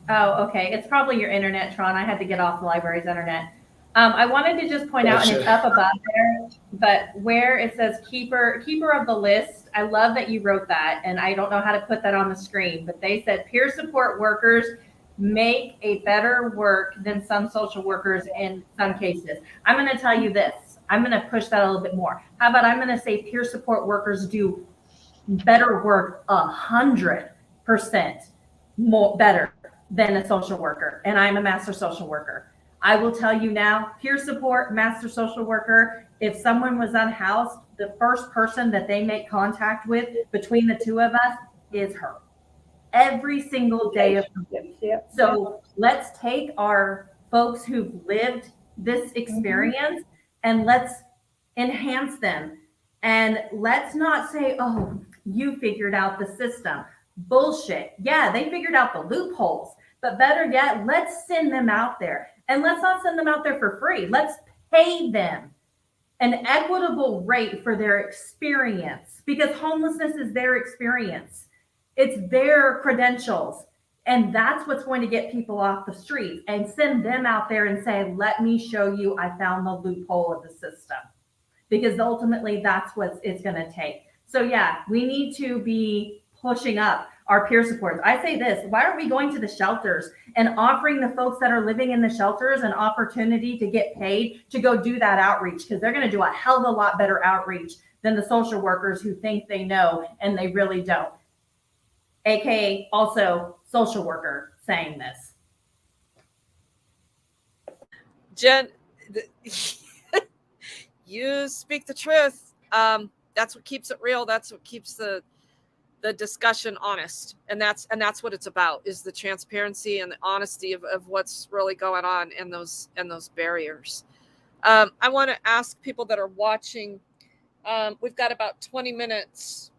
Oh, okay. It's probably your internet, Tron. I had to get off the library's internet. I wanted to just point out, and it's up above there, but where it says keeper of the list, I love that you wrote that, and I don't know how to put that on the screen, but they said peer support workers make a better work than some social workers in some cases. I'm going to tell you this. I'm going to push that a little bit more. How about I'm going to say peer support workers do better work 100% more better than a social worker, and I'm a master social worker. I will tell you now, peer support, master social worker, if someone was unhoused, the first person that they make contact with between the two of us is her. Every single day of the week. Yep. So let's take our folks who've lived this experience and let's enhance them. And let's not say, oh, you figured out the system. Bullshit. Yeah, they figured out the loopholes. But better yet, let's send them out there. And let's not send them out there for free. Let's pay them an equitable rate for their experience, because homelessness is their experience. It's their credentials. And that's what's going to get people off the streets, and send them out there and say, let me show you I found the loophole of the system. Because ultimately that's what it's going to take. So yeah, we need to be pushing up our peer supports. I say this, why aren't we going to the shelters and offering the folks that are living in the shelters an opportunity to get paid to go do that outreach? Because they're going to do a hell of a lot better outreach than the social workers who think they know and they really don't. aka also social worker, saying this. Jen, you speak the truth. That's what keeps it real. That's what keeps the discussion honest, and that's what it's about, is the transparency and the honesty of what's really going on in those barriers. I want to ask people that are watching, we've got about 20 minutes,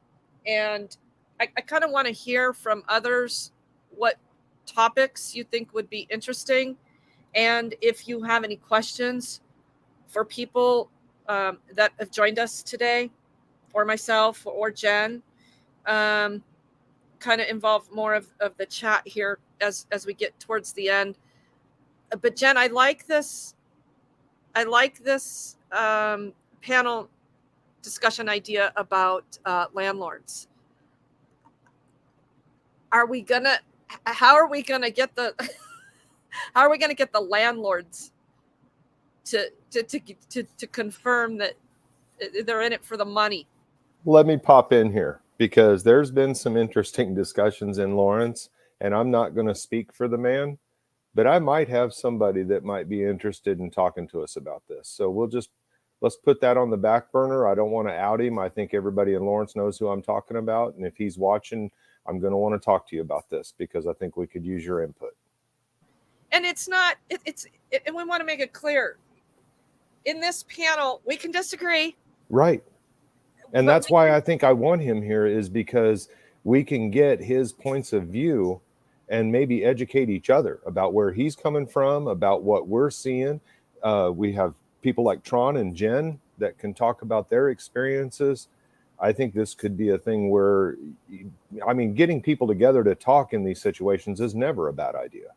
and I kind of want to hear from others what topics you think would be interesting, and if you have any questions for people that have joined us today, or myself or Jen. Kind of involve more of the chat here as we get towards the end. But Jen, I like this panel discussion idea about landlords. How are we gonna get the landlords to confirm that they're in it for the money? Let me pop in here, because there's been some interesting discussions in Lawrence, and I'm not going to speak for the man, but I might have somebody that might be interested in talking to us about this. So let's put that on the back burner. I don't want to out him. I think everybody in Lawrence knows who I'm talking about. And if he's watching, I'm going to want to talk to you about this, because I think we could use your input. And and we want to make it clear, in this panel, we can disagree. Right. And that's why I think I want him here, is because we can get his points of view and maybe educate each other about where he's coming from, about what we're seeing. We have people like Tron and Jen that can talk about their experiences. I think this could be a thing where, I mean, getting people together to talk in these situations is never a bad idea.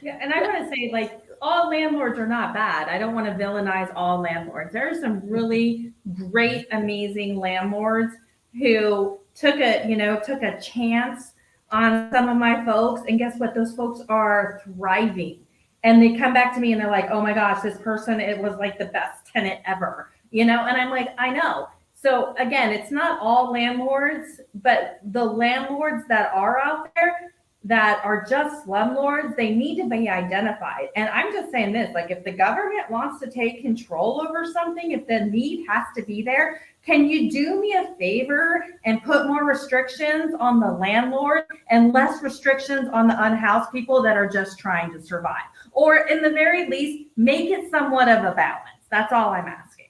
Yeah, and I want to say, like, all landlords are not bad. I don't want to villainize all landlords. There are some really great, amazing landlords who took a chance on some of my folks, and guess what? Those folks are thriving. And they come back to me and they're like, "Oh my gosh, this person, it was like the best tenant ever." And I'm like, I know. So again, it's not all landlords, but the landlords that are out there that are just slumlords, they need to be identified. And I'm just saying this, like, if the government wants to take control over something, if the need has to be there, can you do me a favor and put more restrictions on the landlord and less restrictions on the unhoused people that are just trying to survive? Or in the very least, make it somewhat of a balance. That's all I'm asking.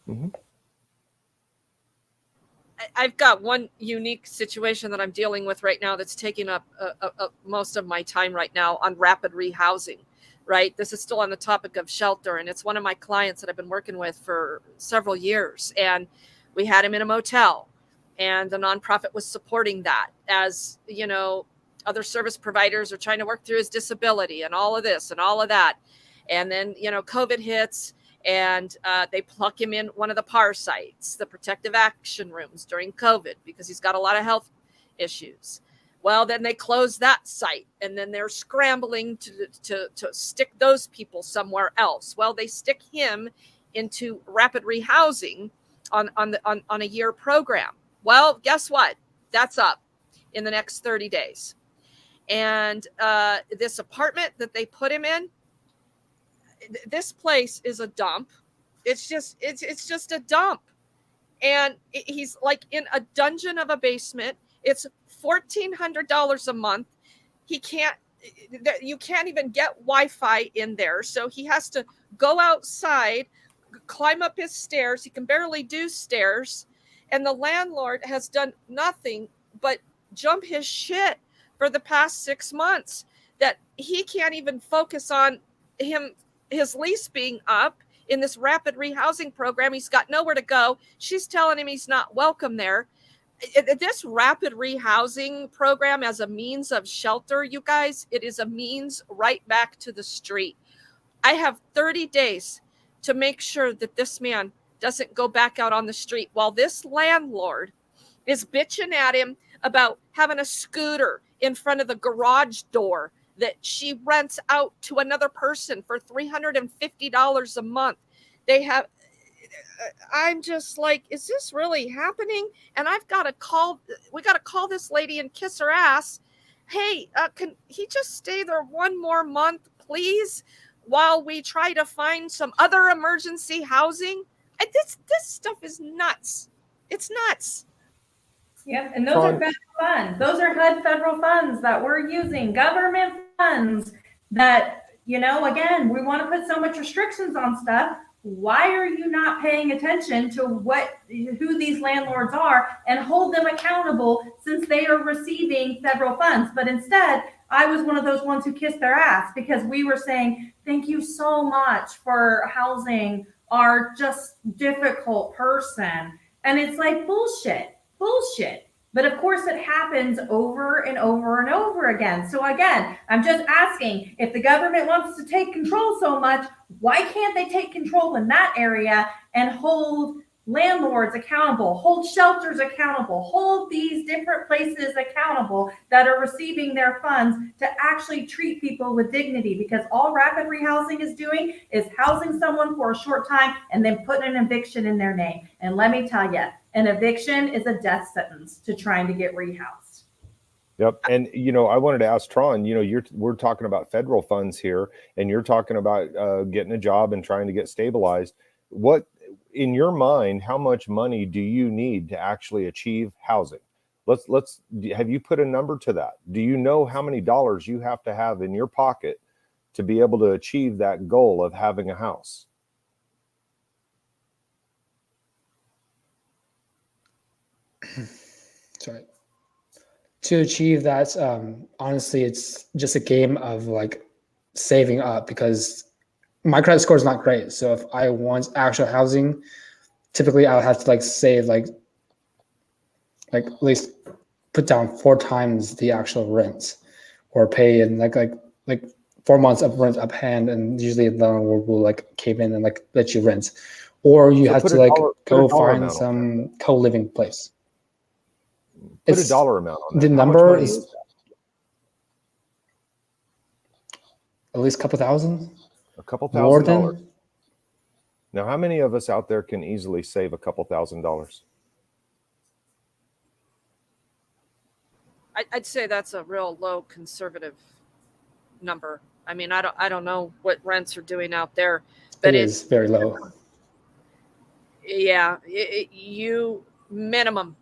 Mm-hmm. I've got one unique situation that I'm dealing with right now that's taking up most of my time right now on rapid rehousing, right? This is still on the topic of shelter, and it's one of my clients that I've been working with for several years. And we had him in a motel, and the nonprofit was supporting that, as, other service providers are trying to work through his disability and all of this and all of that. And then, COVID hits, and they pluck him in one of the PAR sites, the protective action rooms, during COVID, because he's got a lot of health issues. Well, then they close that site, and then they're scrambling to stick those people somewhere else. Well, they stick him into rapid rehousing on a year program. Well, guess what? That's up in the next 30 days. And this apartment that they put him in, this place is a dump. It's just a dump. And he's like in a dungeon of a basement. It's $1,400 a month. You can't even get Wi-Fi in there. So he has to go outside, climb up his stairs. He can barely do stairs. And the landlord has done nothing but jump his shit for the past 6 months, that he can't even focus on his lease being up in this rapid rehousing program. He's got nowhere to go. She's telling him he's not welcome there. This rapid rehousing program, as a means of shelter, you guys, it is a means right back to the street. I have 30 days to make sure that this man doesn't go back out on the street, while this landlord is bitching at him about having a scooter in front of the garage door that she rents out to another person for $350 a month. They have I'm just like, is this really happening? And we got to call this lady and kiss her ass. Hey, can he just stay there one more month, please, while we try to find some other emergency housing? This stuff is nuts. It's nuts. Yep, and those are federal funds. Those are HUD federal funds that we're using, government funds that, again, we want to put so much restrictions on stuff. Why are you not paying attention to who these landlords are and hold them accountable since they are receiving federal funds? But instead, I was one of those ones who kissed their ass because we were saying, thank you so much for housing our just difficult person. And it's like bullshit. But of course it happens over and over and over again. So again, I'm just asking, if the government wants to take control so much, why can't they take control in that area and hold landlords accountable, hold shelters accountable, hold these different places accountable that are receiving their funds to actually treat people with dignity? Because all rapid rehousing is doing is housing someone for a short time and then putting an eviction in their name. And let me tell you, an eviction is a death sentence to trying to get rehoused. Yep. And, I wanted to ask Tron, we're talking about federal funds here, and you're talking about getting a job and trying to get stabilized. What, in your mind, how much money do you need to actually achieve housing? Have you put a number to that? Do you know how many dollars you have to have in your pocket to be able to achieve that goal of having a house? Sorry. To achieve that, honestly, it's just a game of like saving up, because my credit score is not great. So if I want actual housing, typically I'll have to like save like at least put down 4 times the actual rent, or pay in like 4 months of rent up hand, and usually the landlord will like cave in and like let you rent, or you have to like go find some co-living place. Put a dollar amount on that. The number is at least a couple thousand. A couple $1,000. Now, how many of us out there can easily save a couple $1,000s? I'd say that's a real low conservative number. I mean, I don't know what rents are doing out there, but it is very low. Yeah, you minimum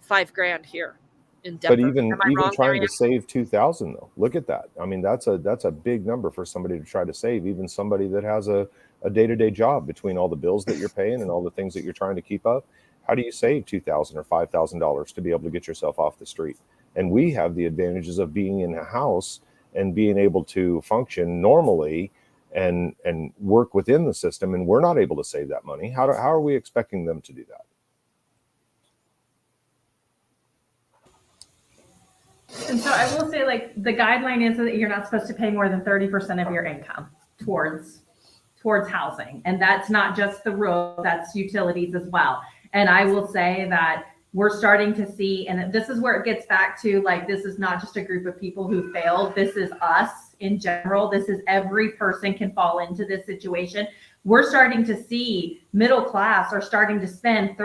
$5,000 here in Denver. But even trying to save 2,000 though, look at that. I mean, that's a big number for somebody to try to save. Even somebody that has a day-to-day job, between all the bills that you're paying and all the things that you're trying to keep up. How do you save $2,000 or $5,000 to be able to get yourself off the street? And we have the advantages of being in a house and being able to function normally and work within the system, and we're not able to save that money. How are we expecting them to do that? And so I will say, like, the guideline is that you're not supposed to pay more than 30% of your income towards housing. And that's not just the rule, that's utilities as well. And I will say that we're starting to see, and this is where it gets back to, like, this is not just a group of people who failed. This is us in general. This is every person can fall into this situation. We're starting to see middle class are starting to spend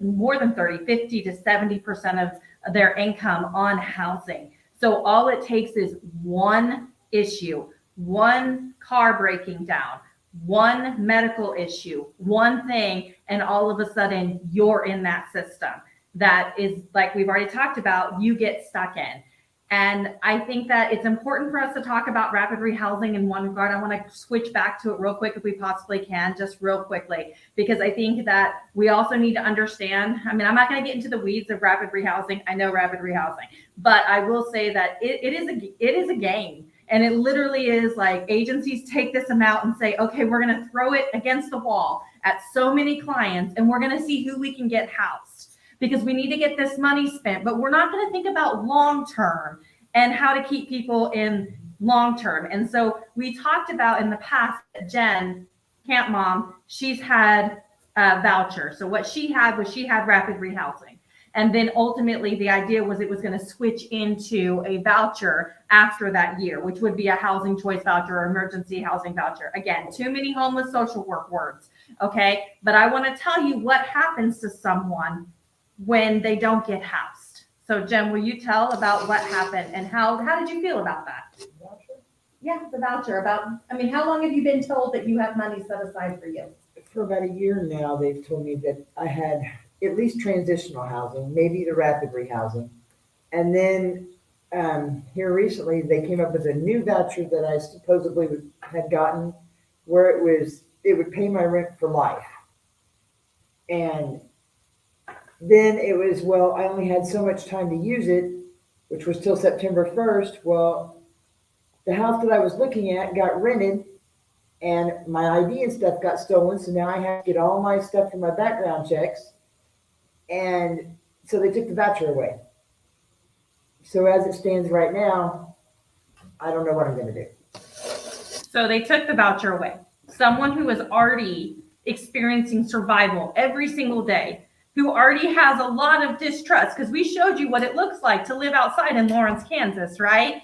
more than 30, 50 to 70% of their income on housing. So all it takes is one issue, one car breaking down, one medical issue, one thing, and all of a sudden you're in that system that is, like we've already talked about, you get stuck in. And I think that it's important for us to talk about rapid rehousing in one regard. I want to switch back to it real quick if we possibly can, just real quickly, because I think that we also need to understand, I mean, I'm not going to get into the weeds of rapid rehousing. I know rapid rehousing, but I will say that it is a game. And it literally is like agencies take this amount and say, okay, we're going to throw it against the wall at so many clients, and we're going to see who we can get housed, because we need to get this money spent, but we're not going to think about long-term and how to keep people in long-term. And so we talked about in the past, Jen, Camp Mom, she's had a voucher. So what she had was rapid rehousing. And then ultimately the idea was it was going to switch into a voucher after that year, which would be a housing choice voucher or emergency housing voucher. Again, too many homeless social work words. Okay. But I want to tell you what happens to someone when they don't get housed. So Jen, will you tell about what happened and how did you feel about that? Yeah, the voucher. How long have you been told that you have money set aside for you? For about a year now, they've told me that I had at least transitional housing, maybe the rapid rehousing. And then here recently, they came up with a new voucher that I supposedly had gotten where it would pay my rent for life. And then it was, well, I only had so much time to use it, which was till September 1st. Well, the house that I was looking at got rented and my ID and stuff got stolen. So now I have to get all my stuff for my background checks. And so they took the voucher away. So as it stands right now, I don't know what I'm going to do. So they took the voucher away. Someone who is already experiencing survival every single day, who already has a lot of distrust, because we showed you what it looks like to live outside in Lawrence, Kansas, right?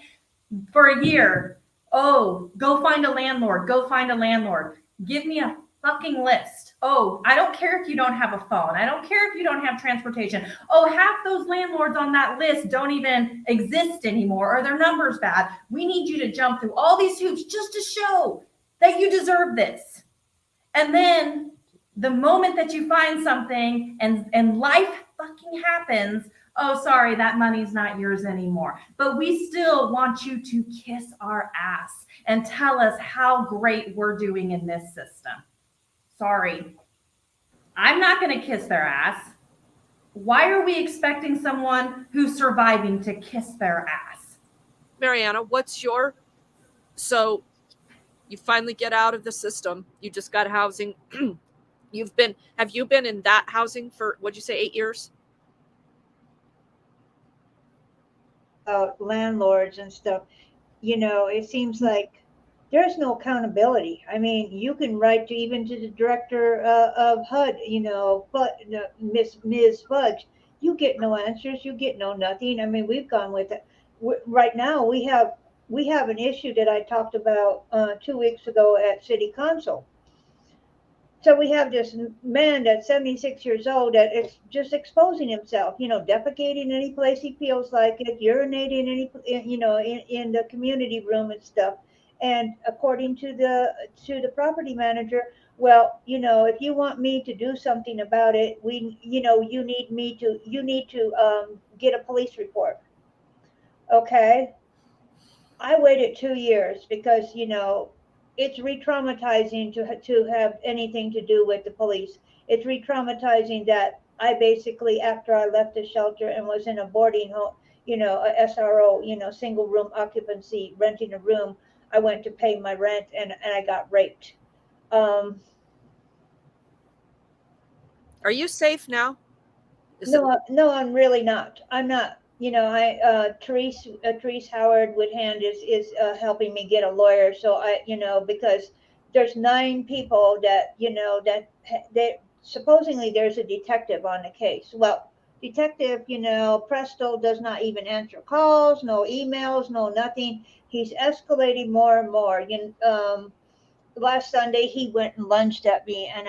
For a year. Oh, go find a landlord. Go find a landlord. Give me a fucking list. Oh, I don't care if you don't have a phone. I don't care if you don't have transportation. Oh, half those landlords on that list don't even exist anymore, or their number's bad. We need you to jump through all these hoops just to show that you deserve this. And then the moment that you find something and life fucking happens, oh, sorry, that money's not yours anymore. But we still want you to kiss our ass and tell us how great we're doing in this system. Sorry. I'm not going to kiss their ass. Why are we expecting someone who's surviving to kiss their ass? Mariana, so you finally get out of the system. You just got housing. Have you been in that housing for, what'd you say, 8 years? Landlords and stuff, it seems like there's no accountability. I mean, you can write even to the director of HUD, but Ms. Fudge, you get no answers, you get no nothing. I mean, we've gone with it. Right now, we have an issue that I talked about 2 weeks ago at City Council. So we have this man that's 76 years old that is just exposing himself, defecating any place he feels like it, urinating in the community room and stuff. And according to the property manager, well, if you want me to do something about it, you need to get a police report. Okay. I waited 2 years because, it's re-traumatizing to have anything to do with the police. It's re-traumatizing that I basically, after I left the shelter and was in a boarding home, a SRO, single room occupancy, renting a room, I went to pay my rent and I got raped. Are you safe now? No, I'm really not. I'm not. Therese Howard Woodhand is helping me get a lawyer. So because there's 9 people that supposedly there's a detective on the case. Well, detective, Presto does not even answer calls, no emails, no nothing. He's escalating more and more. Last Sunday he went and lunged at me and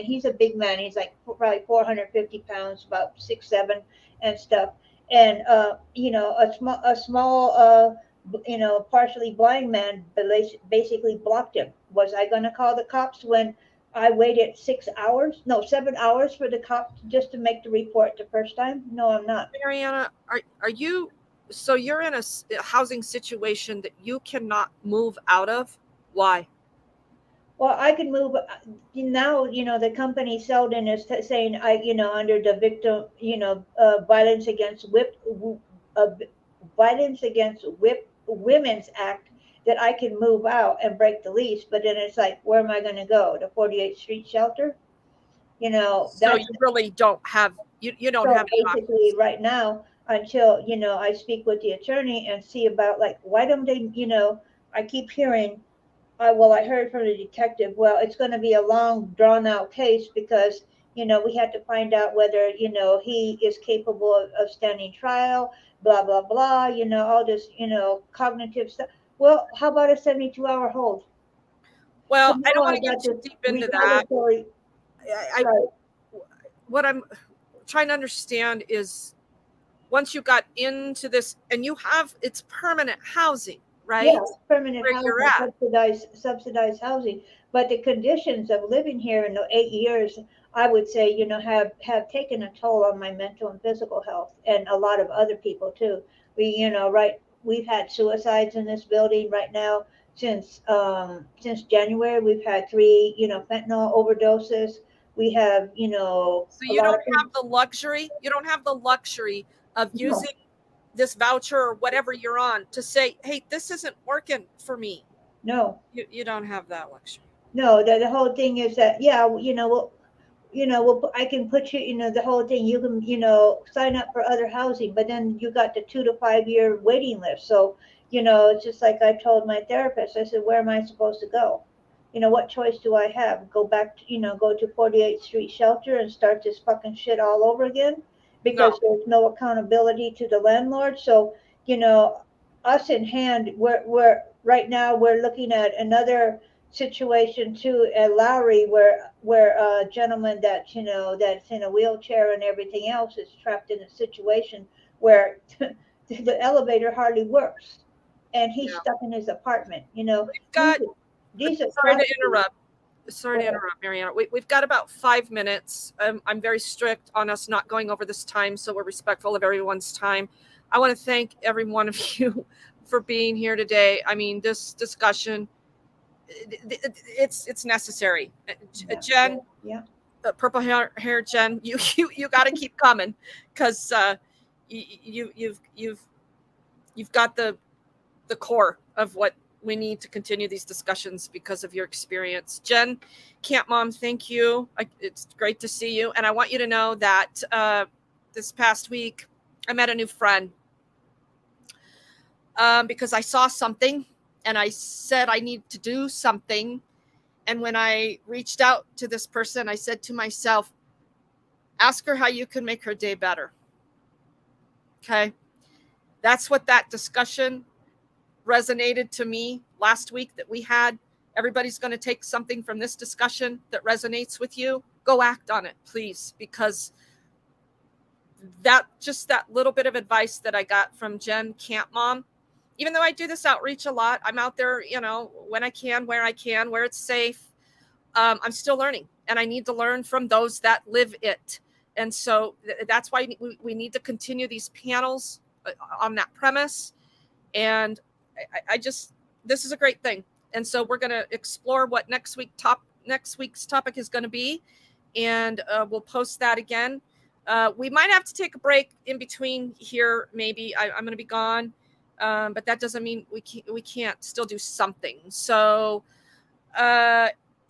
he's a big man. He's like probably 450 pounds, about 6'7" and stuff. And a small partially blind man basically blocked him. Was I going to call the cops when I waited 7 hours for the cops just to make the report the first time? No, I'm not. Mariana, are you, so you're in a housing situation that you cannot move out of? Why? Well, I can move now. The company Selden is saying under the victim, violence against Women's Act that I can move out and break the lease. But then it's like, where am I going to go? The 48th Street shelter? So you really don't have you don't have basically right now until I speak with the attorney and see about like why don't they I keep hearing. I heard from the detective, well, it's going to be a long, drawn-out case because we had to find out whether, he is capable of standing trial, blah, blah, blah, all this, cognitive stuff. Well, how about a 72-hour hold? Well, I don't Tomorrow want to I get got too this deep into that. regulatory. I, what I'm trying to understand is once you got into this and it's permanent housing, right? Yeah, permanent Where housing, you're at. subsidized housing. But the conditions of living here in the 8 years, I would say, have taken a toll on my mental and physical health, and a lot of other people too. We've had suicides in this building right now since January. We've had 3, fentanyl overdoses. We have, So a you lot don't of people. have the luxury. You don't have the luxury of No. using this voucher or whatever you're on to say, hey, this isn't working for me. No. You don't have that luxury. No, the whole thing is that, yeah, I can put you, the whole thing, you can, sign up for other housing, but then you got the 2 to 5 year waiting list. So, it's just like I told my therapist, I said, where am I supposed to go? What choice do I have? Go back to, go to 48th Street Shelter and start this fucking shit all over again? Because there's no accountability to the landlord. So, us in hand, we're right now, we're looking at another situation too at Lowry, where a gentleman that's that's in a wheelchair and everything else is trapped in a situation where the elevator hardly works, and he's stuck in his apartment. We've got. These are Sorry to interrupt. Sorry to interrupt, Mariana. We've got about 5 minutes. I'm very strict on us not going over this time, so we're respectful of everyone's time. I want to thank every one of you for being here today. I mean, this discussion, it's necessary. Jen, yeah. Purple hair Jen, you got to keep coming, because you've got the core of what we need to continue these discussions because of your experience. Jen, Camp Mom, thank you. It's great to see you. And I want you to know that this past week, I met a new friend because I saw something and I said I need to do something. And when I reached out to this person, I said to myself, ask her how you can make her day better. Okay. That's what that discussion resonated to me last week that we had. Everybody's going to take something from this discussion that resonates with you. Go act on it, please, because that little bit of advice that I got from Jen, Camp Mom, even though I do this outreach a lot, I'm out there, when I can, where it's safe. I'm still learning, and I need to learn from those that live it. And so that's why we need to continue these panels on that premise. And this is a great thing. And so we're going to explore what next week's topic is going to be. And we'll post that again. We might have to take a break in between here. Maybe I'm going to be gone. But that doesn't mean we can't still do something. So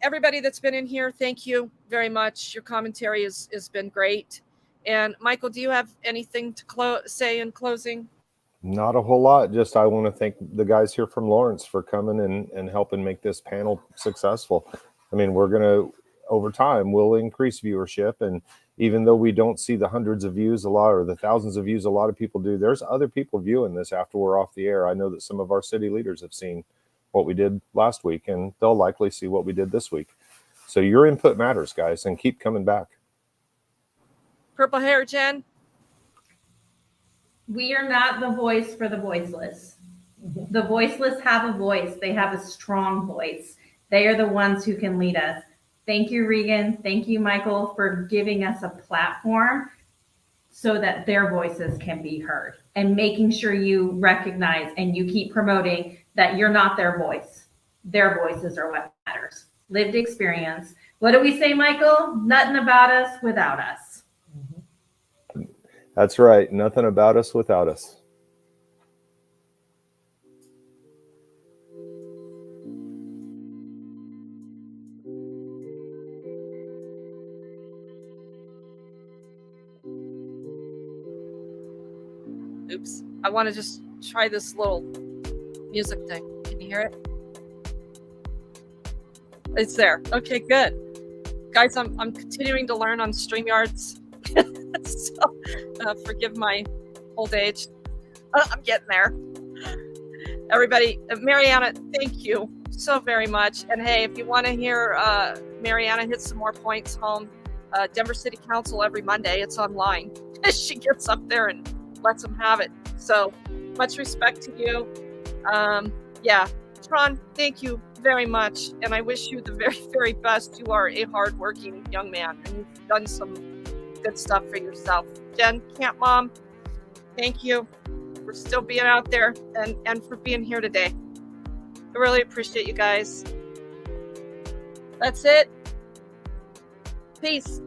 everybody that's been in here, thank you very much. Your commentary has been great. And Michael, do you have anything to say in closing? Not a whole lot. Just I want to thank the guys here from Lawrence for coming and helping make this panel successful. I mean, we're going to, over time, we'll increase viewership. And even though we don't see the hundreds of views or the thousands of views a lot of people do, there's other people viewing this after we're off the air. I know that some of our city leaders have seen what we did last week, and they'll likely see what we did this week. So your input matters, guys, and keep coming back. Purple hair, Jen. We are not the voice for the voiceless. The voiceless have a voice. They have a strong voice. They are the ones who can lead us. Thank you, Regan. Thank you, Michael, for giving us a platform so that their voices can be heard, and making sure you recognize and you keep promoting that you're not their voice. Their voices are what matters. Lived experience. What do we say, Michael? Nothing about us without us. That's right. Nothing about us without us. Oops. I want to just try this little music thing. Can you hear it? It's there. Okay, good. Guys, I'm continuing to learn on StreamYards. So forgive my old age. I'm getting there. Everybody, Mariana, thank you so very much. And hey, if you want to hear Mariana hit some more points home, Denver City Council every Monday, it's online. She gets up there and lets them have it. So much respect to you. Yeah, Tron, thank you very much. And I wish you the very, very best. You are a hardworking young man and you've done some good stuff for yourself. Jen, Camp Mom, thank you for still being out there and for being here today. I really appreciate you guys. That's it. Peace.